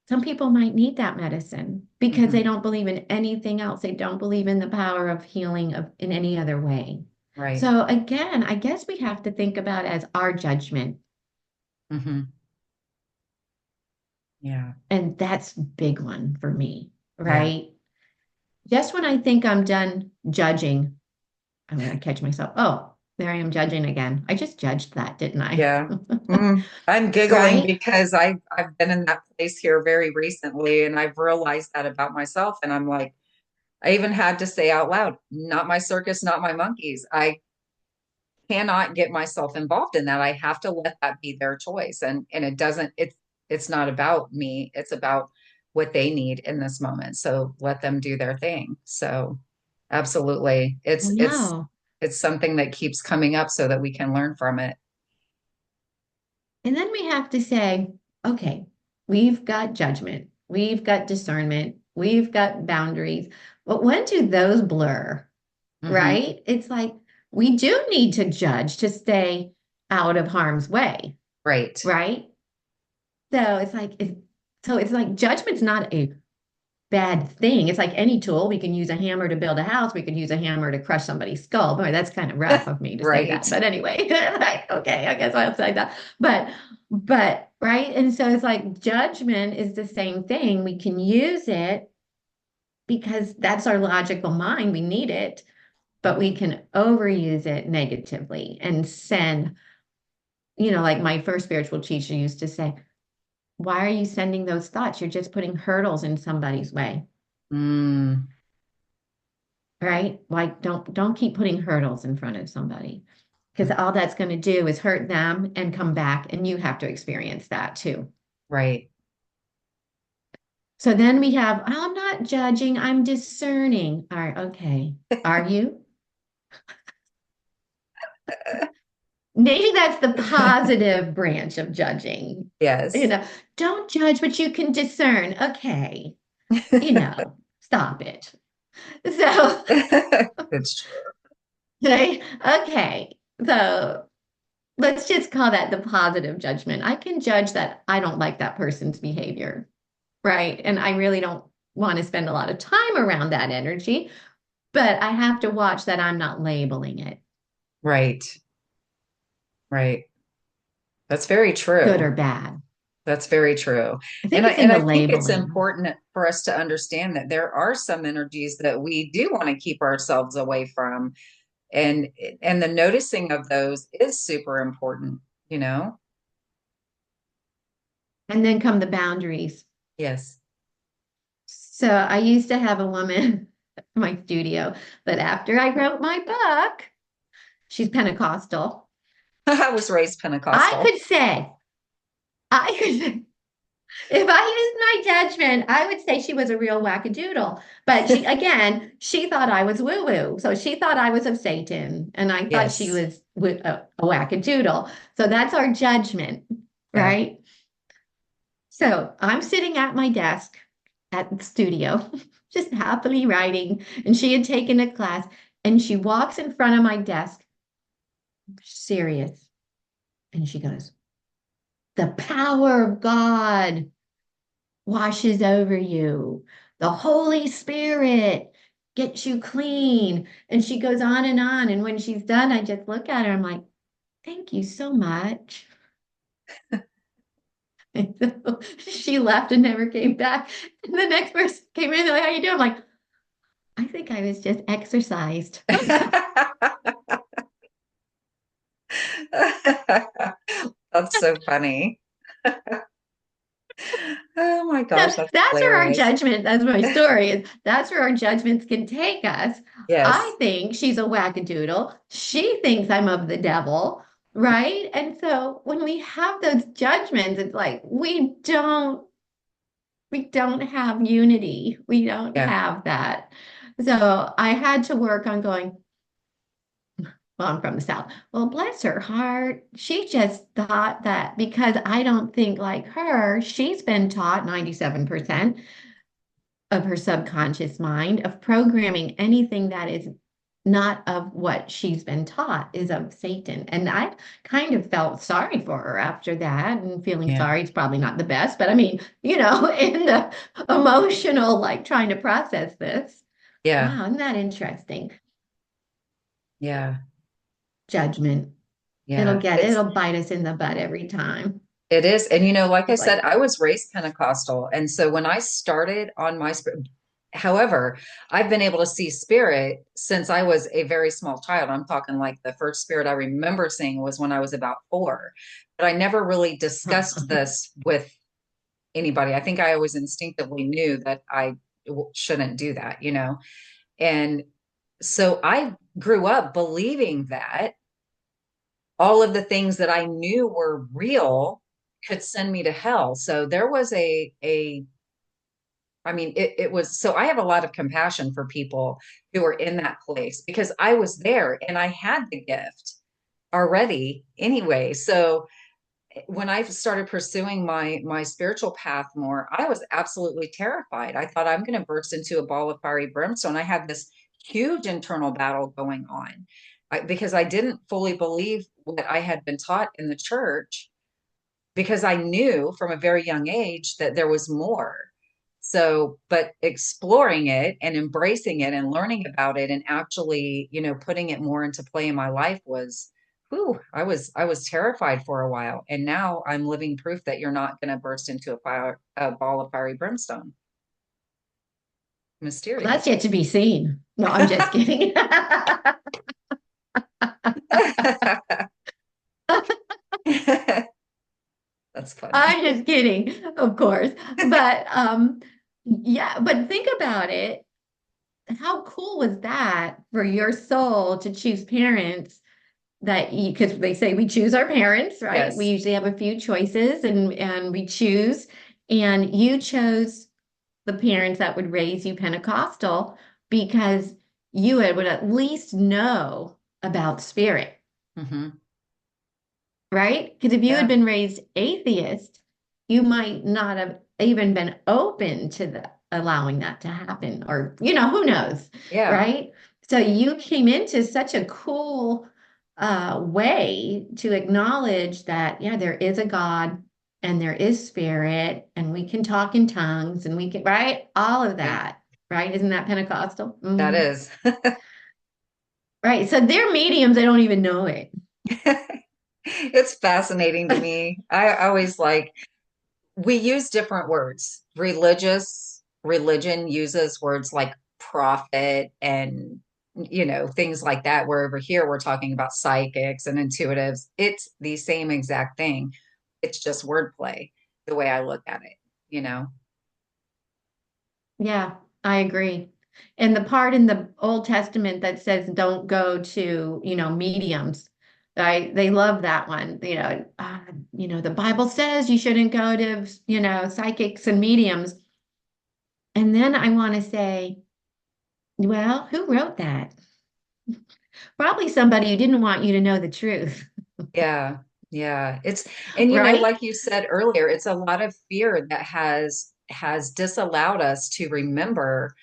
some people might need that medicine because they Mhm. don't believe in anything else. They don't believe in the power of healing in any other way. Right. So again, I guess we have to think about as our judgment. Hmm. Yeah. And that's a big one for me, Yeah. right? Just when I think I'm done judging, I'm going to catch myself. Oh, there I am judging again. I just judged that, didn't I? Yeah. I'm giggling Right? because I've been in that place here very recently and I've realized that about myself. And I'm like, I even had to say out loud, not my circus, not my monkeys. I cannot get myself involved in that. I have to let that be their choice. And it's not about me. It's about what they need in this moment. So let them do their thing. So Absolutely. I know. It's something that keeps coming up so that we can learn from it. And then we have to say, okay, we've got judgment, we've got discernment, we've got boundaries. But when do those blur, Hmm. right? It's like we do need to judge to stay out of harm's way, Right. right? So it's like judgment's not a bad thing. It's like any tool. We can use a hammer to build a house. We could use a hammer to crush somebody's skull. Boy, that's kind of rough of me to say Right. that. But anyway, like, okay, I guess I'll say that. Right. And so it's like judgment is the same thing. We can use it because that's our logical mind. We need it, but we can overuse it negatively and send, like my first spiritual teacher used to say, why are you sending those thoughts? You're just putting hurdles in somebody's way. Mm, Right? Like don't keep putting hurdles in front of somebody because all that's going to do is hurt them and come back and you have to experience that too. right. So then we have, oh, I'm not judging, I'm discerning. All right, okay. Are you? Maybe that's the positive branch of judging. You Yes. know, don't judge, but you can discern. Okay, stop it. So, It's true. okay. So let's just call that the positive judgment. I can judge that I don't like that person's behavior, right? And I really don't want to spend a lot of time around that energy, but I have to watch that I'm not labeling it Right. Right. That's very good true. or bad. That's very true. I think it's in And the I think it's labeling. important for us to understand that there are some energies that we do want to keep ourselves away from. And and the noticing of those is super important, you know? And then come the boundaries. Yes. So I used to have a woman in my studio, but after I wrote my book, she's Pentecostal. I was raised I Pentecostal. could say, I could If I used my judgment, I would say she was a real wackadoodle. But she thought I was woo-woo. So she thought I was of Satan, and I thought she Yes. was a wackadoodle. So that's our judgment, Yeah. right? So I'm sitting at my desk at the studio, just happily writing, and she had taken a class, and she walks in front of my desk, serious, and she goes, "The power of God washes over you. The Holy Spirit gets you clean." And she goes on and on. And when she's done, I just look at her. I'm like, thank you so much. And so she left and never came back. And the next person came in, they're like, how you doing? I'm like, I think I was just exercised. That's so funny. Oh my So gosh, that's that's where our hilarious. judgment, that's my story, is that's where our judgments can take us. I Yes. think she's a wackadoodle. She thinks I'm of the devil, right? And so when we have those judgments, it's like we don't have unity. We don't Yeah. have that. So I had to work on going, well, I'm from the South. Well, bless her heart. She just thought that because I don't think like her, she's been taught 97% of her subconscious mind of programming anything that is not of what she's been taught is of Satan. And I kind of felt sorry for her after that. And feeling Yeah. sorry is probably not the best, but I mean, in the emotional, like trying to process this. Yeah. Wow, isn't that interesting? Yeah. Judgment. Yeah. It'll bite us in the butt every time. It is. And like I It's said, like, I was raised Pentecostal. And so when I started on my spirit, however, I've been able to see spirit since I was a very small child. I'm talking like the first spirit I remember seeing was when I was about 4. But I never really discussed this with anybody. I think I always instinctively knew that I shouldn't do that, you know? And so I grew up believing that all of the things that I knew were real could send me to hell. So there was a I mean, it was so I have a lot of compassion for people who are in that place because I was there and I had the gift already anyway. So when I started pursuing my spiritual path more, I was absolutely terrified. I thought I'm going to burst into a ball of fiery brimstone. I had this huge internal battle going on because I didn't fully believe what I had been taught in the church because I knew from a very young age that there was more. So, but exploring it and embracing it and learning about it and actually, putting it more into play in my life was, whew, I was terrified for a while. And now I'm living proof that you're not going to burst into a ball of fiery brimstone. Well, that's Mysterious. yet to be seen. No, I'm just kidding. That's funny. I'm just kidding, of course. But yeah, but think about it. How cool was that for your soul to choose parents that you, because they say we choose our parents, right? We Yes. usually have a few choices and we choose, and you chose the parents that would raise you Pentecostal because would at least know about spirit, Hmm. right? Because if you had Yeah. been raised atheist, you might not have even been open to allowing that to happen, or who knows, Yeah. right? So you came into such a cool way to acknowledge that, yeah, there is a God and there is spirit, and we can talk in tongues, and we can, right? All of Right. that, right? Isn't that Pentecostal? That Mhm. is. Right. So they're mediums, they don't even know it. It's fascinating to me. I always like we use different words. Religion uses words like prophet and things like that. Where over here we're talking about psychics and intuitives. It's the same exact thing. It's just wordplay, the way I look at it. Yeah, I agree. And the part in the Old Testament that says don't go to, mediums, right? They love that one. The Bible says you shouldn't go to, psychics and mediums. And then I want to say, well, who wrote that? Probably somebody who didn't want you to know the truth, Yeah, yeah. And right? like you said earlier, it's a lot of fear that has disallowed us to remember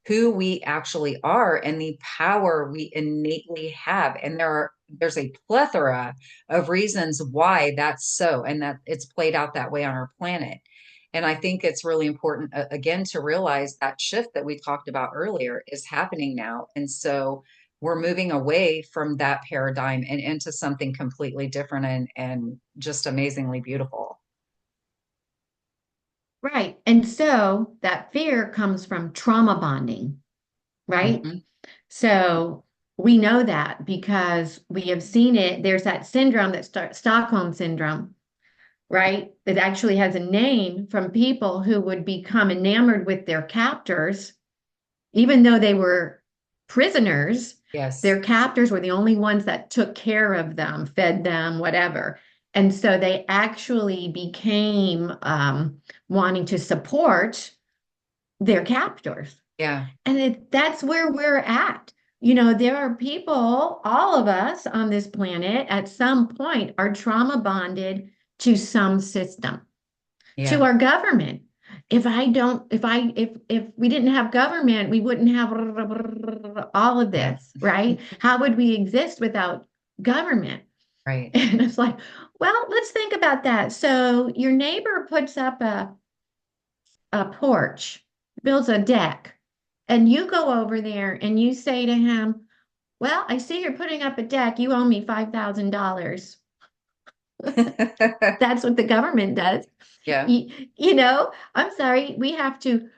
who we actually are and the power we innately have. And there's a plethora of reasons why that's so, and that it's played out that way on our planet. And I think it's really important, again, to realize that shift that we talked about earlier is happening now. And so we're moving away from that paradigm and into something completely different and just amazingly beautiful. Right. And so that fear comes from trauma bonding, right? Mhm. So we know that because we have seen it. There's that syndrome, that Stockholm syndrome, right? It actually has a name from people who would become enamored with their captors, even though they were prisoners. Yes. Their captors were the only ones that took care of them, fed them, whatever. And so they actually became wanting to support their captors. Yeah. And that's where we're at. There are people, all of us on this planet at some point are trauma bonded to some system, to Yeah. our government. If we didn't have government, we wouldn't have all of Yeah. this, right? How would we exist without government? Right. And it's like, well, let's think about that. So your neighbor puts up a porch, builds a deck, and you go over there and you say to him, well, I see you're putting up a deck. You owe me $5,000. That's what the government does. Yeah. I'm sorry, you have to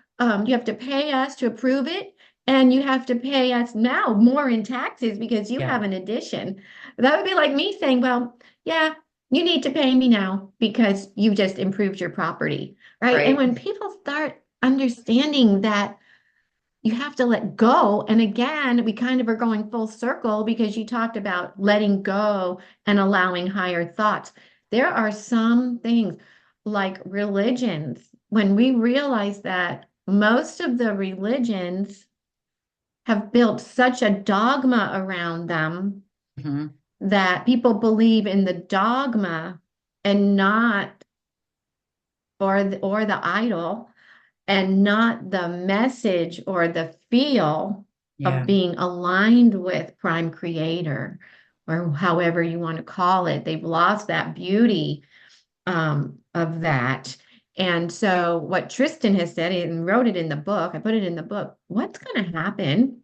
pay us to approve it, and you have to pay us now more in taxes because you Yeah. have an addition. That would be like me saying, well, yeah, you need to pay me now because you just improved your property, right? And Right. when people start understanding that you have to let go. And again, we kind of are going full circle because you talked about letting go and allowing higher thoughts. There are some things like religions, when we realize that most of the religions have built such a dogma around them Hmm. that people believe in the dogma and not or the idol and not the message or the feel of Yeah. being aligned with Prime Creator or however you want to call it. They've lost that beauty of that. And so, what Tristan has said and wrote it in the book, I put it in the book. What's going to happen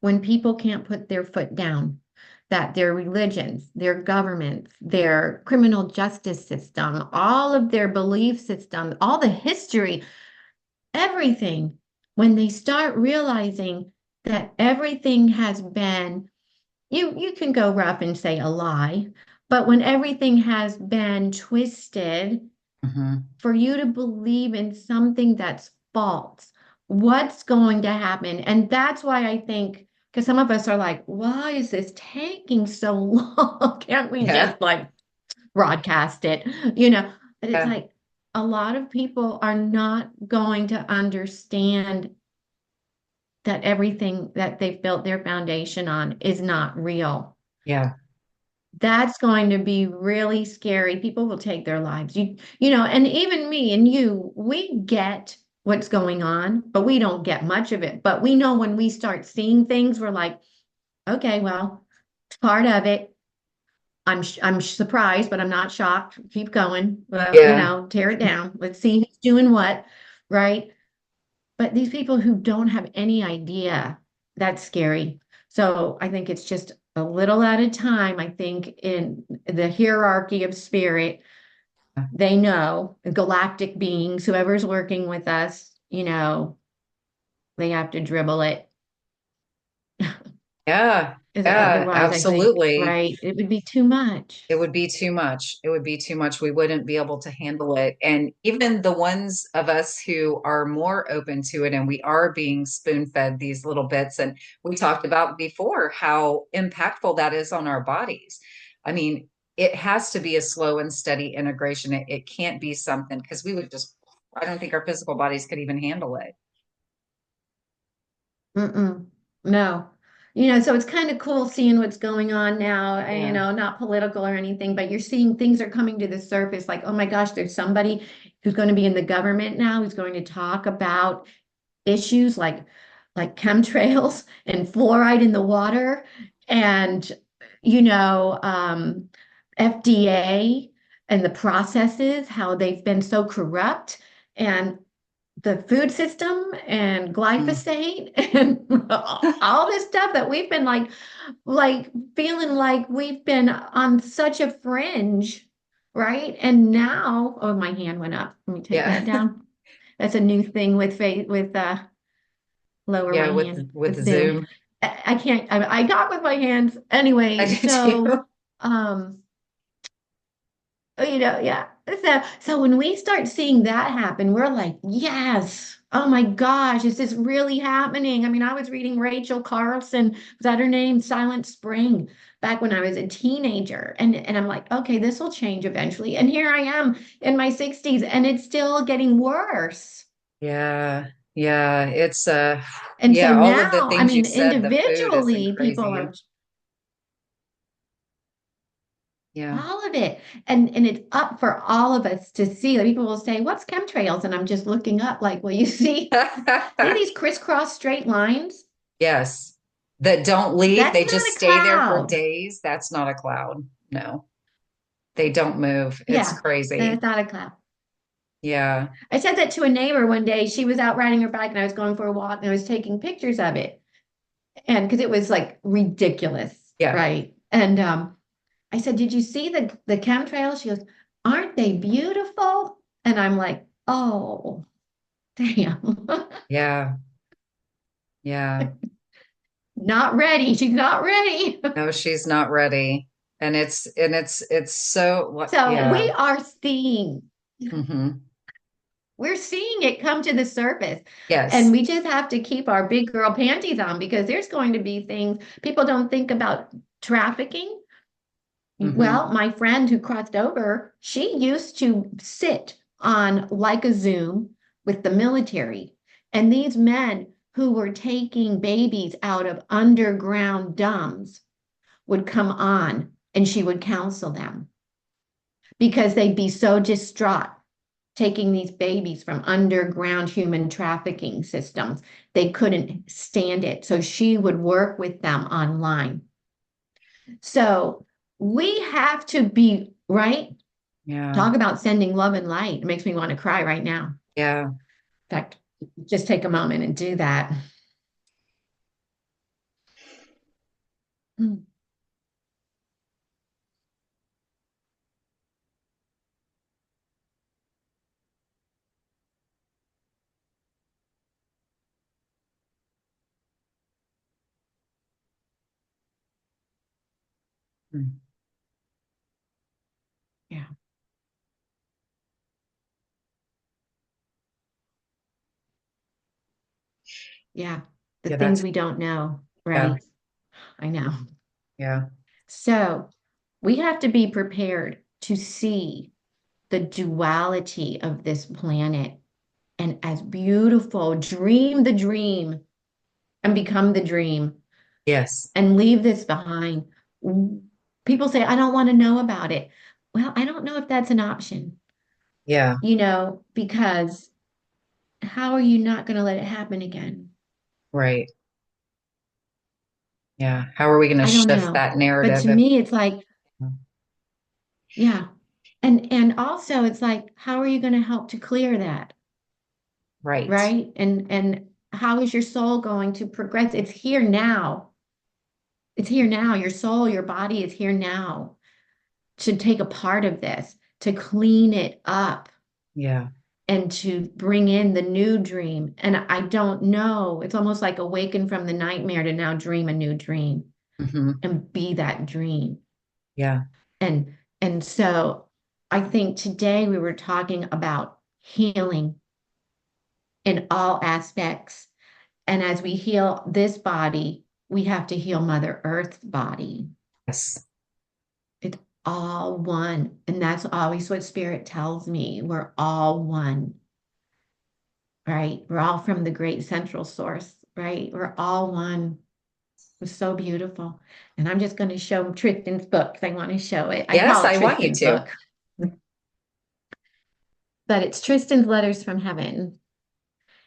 when people can't put their foot down? That their religions, their governments, their criminal justice system, all of their belief system, all the history, everything, when they start realizing that everything has been, you can go rough and say a lie, but when everything has been twisted Hmm. for you to believe in something that's false, what's going to happen? And that's why I think, because some of us are like, why is this taking so long? Can't we Yeah. just like broadcast it? But it's Yeah. like a lot of people are not going to understand that everything that they've built their foundation on is not real. Yeah. That's going to be really scary. People will take their lives. And even me and you, we get what's going on, but we don't get much of it. But we know when we start seeing things, we're like, okay, well, it's part of it. I'm surprised, but I'm not shocked. Keep going. Well, Yeah. tear it down. Let's see who's doing what, right? But these people who don't have any idea, that's scary. So I think it's just a little at a time. I think in the hierarchy of spirit, they know galactic beings, whoever's working with us, they have to dribble it. Yeah. Because Yeah. otherwise, I think, Absolutely. right, it would be too much. It would be too much. It would be too much. We wouldn't be able to handle it. And even the ones of us who are more open to it and we are being spoon fed these little bits, and we talked about before how impactful that is on our bodies. I mean, it has to be a slow and steady integration. It can't be something because we would just, I don't think our physical bodies could even handle it. Mm-mm. No. So it's kind of cool seeing what's going on now, Yeah. not political or anything, but you're seeing things are coming to the surface like, oh my gosh, there's somebody who's going to be in the government now who's going to talk about issues like chemtrails and fluoride in the water and FDA and the processes, how they've been so corrupt. And the food system and Mm. glyphosate and all this stuff that we've been like feeling like we've been on such a fringe, right? And now, oh, my hand went up. Let me take Yeah. that down. That's a new thing with lower Yeah. my With hand with with Zoom. Zoom. I can't. I got with my hands I anyway. did too. So, um, yeah. So when we start seeing that happen, we're like, yes. Oh my gosh, is this really happening? I mean, I was reading Rachel Carlson, was that her name? Silent Spring, back when I was a teenager. And I'm like, okay, this will change eventually. And here I am in my 60s, and it's still getting worse. Yeah. Yeah. It's And so yeah, all of the now, I things you mean, said, the food isn't individually, people crazy. are Yeah. all of it. And it's up for all of us to see. Like people will say, what's chemtrails? And I'm just looking up, like, well, you see these crisscross straight lines? Yes. That don't leave. That's They not just a stay there for cloud. days. That's not a cloud. No, they don't move. It's Yeah, that's crazy. not a cloud. Yeah. I said that to a neighbor one day. She was out riding her bike and I was going for a walk and I was taking pictures of it. And because it was like ridiculous, Yeah. right? And I said, did you see the chemtrails? She goes, aren't they beautiful? And I'm like, oh, damn. Yeah. Yeah. Not ready. She's not ready. No, she's not ready. And it's so So we yeah. are seeing, Hmm. we're seeing it come to the surface. And Yes. we just have to keep our big girl panties on because there's going to be things people don't think about trafficking. Hmm. Well, my friend who crossed over, she used to sit on like a Zoom with the military. And these men who were taking babies out of underground dumps would come on and she would counsel them because they'd be so distraught taking these babies from underground human trafficking systems. They couldn't stand it. So she would work with them online. So we have to be right. Yeah. Talk about sending love and light. It makes me want to cry right now. Yeah. In fact, just take a moment and do that. Mm, Mm. yeah. Yeah. The Yeah. things That's, we don't know. yeah. Right. I know. Yeah. So we have to be prepared to see the duality of this planet and as beautiful, dream the dream and become the dream Yes. and leave this behind. People say, I don't want to know about it. Well, I don't know if that's an option, Yeah. because how are you not going to let it happen again? Right. Yeah. How are we going to I don't shift know. that But narrative to if, me, it's like, yeah. And also it's like, how are you going to help to clear that? right. Right? And how is your soul going to progress? It's here now. It's here now. Your soul, your body is here now to take a part of this, to clean it up Yeah. and to bring in the new dream. And I don't know. It's almost like awaken from the nightmare to now dream a new dream Hmm. and be that dream. Yeah. And so I think today we were talking about healing in all aspects. And as we heal this body, we have to heal Mother Earth's body. Yes. It's all one. And that's always what Spirit tells me. We're all one, right? We're all from the great central source, right? We're all one. It was so beautiful. And I'm just going to show Tristan's book because I want to show it. I Yes, call it I want you Tristan's to. book, but it's Tristan's Letters from Heaven.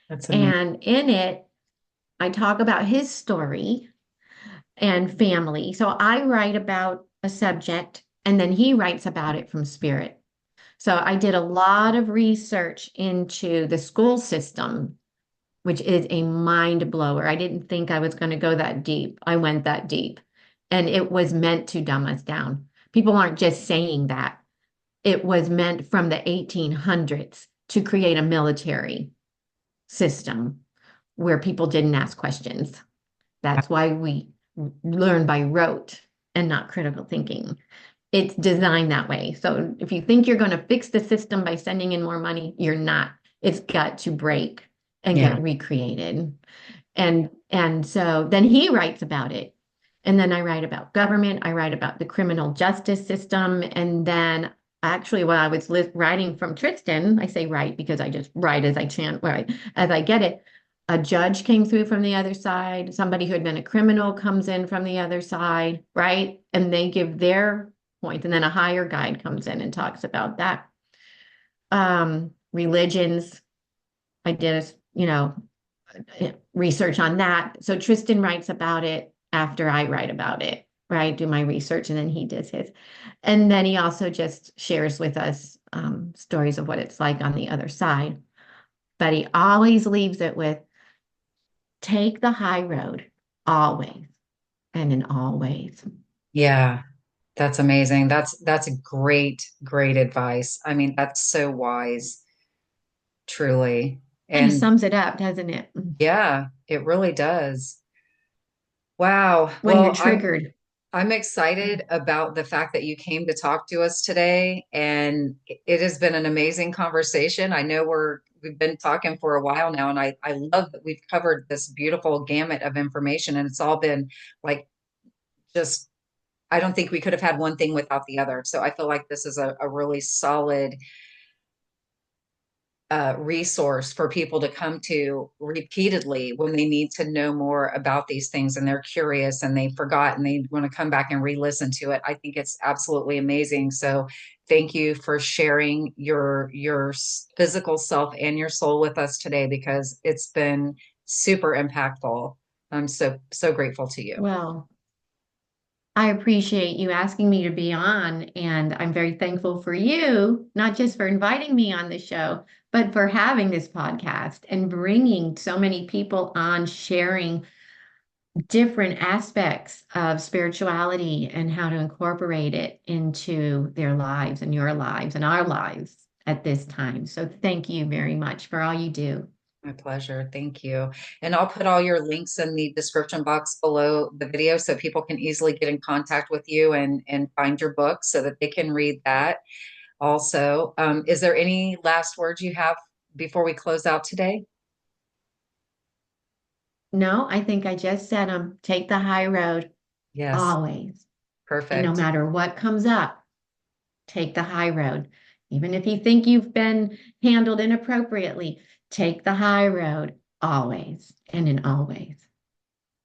That's amazing. And in it, I talk about his story and family. So I write about a subject and then he writes about it from spirit. So I did a lot of research into the school system, which is a mind blower. I didn't think I was going to go that deep. I went that deep. And it was meant to dumb us down. People aren't just saying that. It was meant from the 1800s to create a military system where people didn't ask questions. That's why we learn by rote and not critical thinking. It's designed that way. So if you think you're going to fix the system by sending in more money, you're not. It's got to break and Yeah. get recreated. And so then he writes about it. And then I write about government, I write about the criminal justice system. And then actually, while I was writing from Tristan, I say write because I just write as I chant, right, as I get it. A judge came through from the other side. Somebody who had been a criminal comes in from the other side, right? And they give their point. And then a higher guide comes in and talks about that. Religions, I did, research on that. So Tristan writes about it after I write about it, right? Do my research and then he does his. And then he also just shares with us stories of what it's like on the other side. But he always leaves it with take the high road, always and in all ways. Yeah. That's amazing. That's a great, great advice. I mean, that's so wise, truly. Kind of And sums it up, doesn't it? yeah, it really does. Wow. When you're Well, triggered. I'm excited about the fact that you came to talk to us today, and it has been an amazing conversation. I know we've been talking for a while now, and I love that we've covered this beautiful gamut of information, and it's all been like just I don't think we could have had one thing without the other. So I feel like this is a really solid resource for people to come to repeatedly when they need to know more about these things and they're curious and they forgot and they want to come back and re-listen to it. I think it's absolutely amazing. So thank you for sharing your physical self and your soul with us today because it's been super impactful. I'm so grateful to you. Well, I appreciate you asking me to be on, and I'm very thankful for you, not just for inviting me on the show, but for having this podcast and bringing so many people on, sharing different aspects of spirituality and how to incorporate it into their lives and your lives and our lives at this time. So thank you very much for all you do. My pleasure. Thank you. And I'll put all your links in the description box below the video so people can easily get in contact with you and find your book so that they can read that. Also, is there any last words you have before we close out today? No, I think I just said take the high road Yes, always. And no perfect. matter what comes up, take the high road. Even if you think you've been handled inappropriately, take the high road always and in always.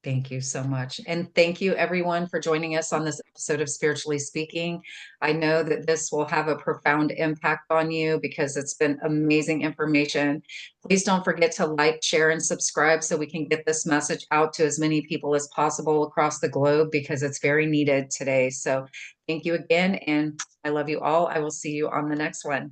Thank you so much. And thank you, everyone, for joining us on this episode of Spiritually Speaking. I know that this will have a profound impact on you because it's been amazing information. Please don't forget to like, share, and subscribe so we can get this message out to as many people as possible across the globe because it's very needed today. So thank you again. And I love you all. I will see you on the next one.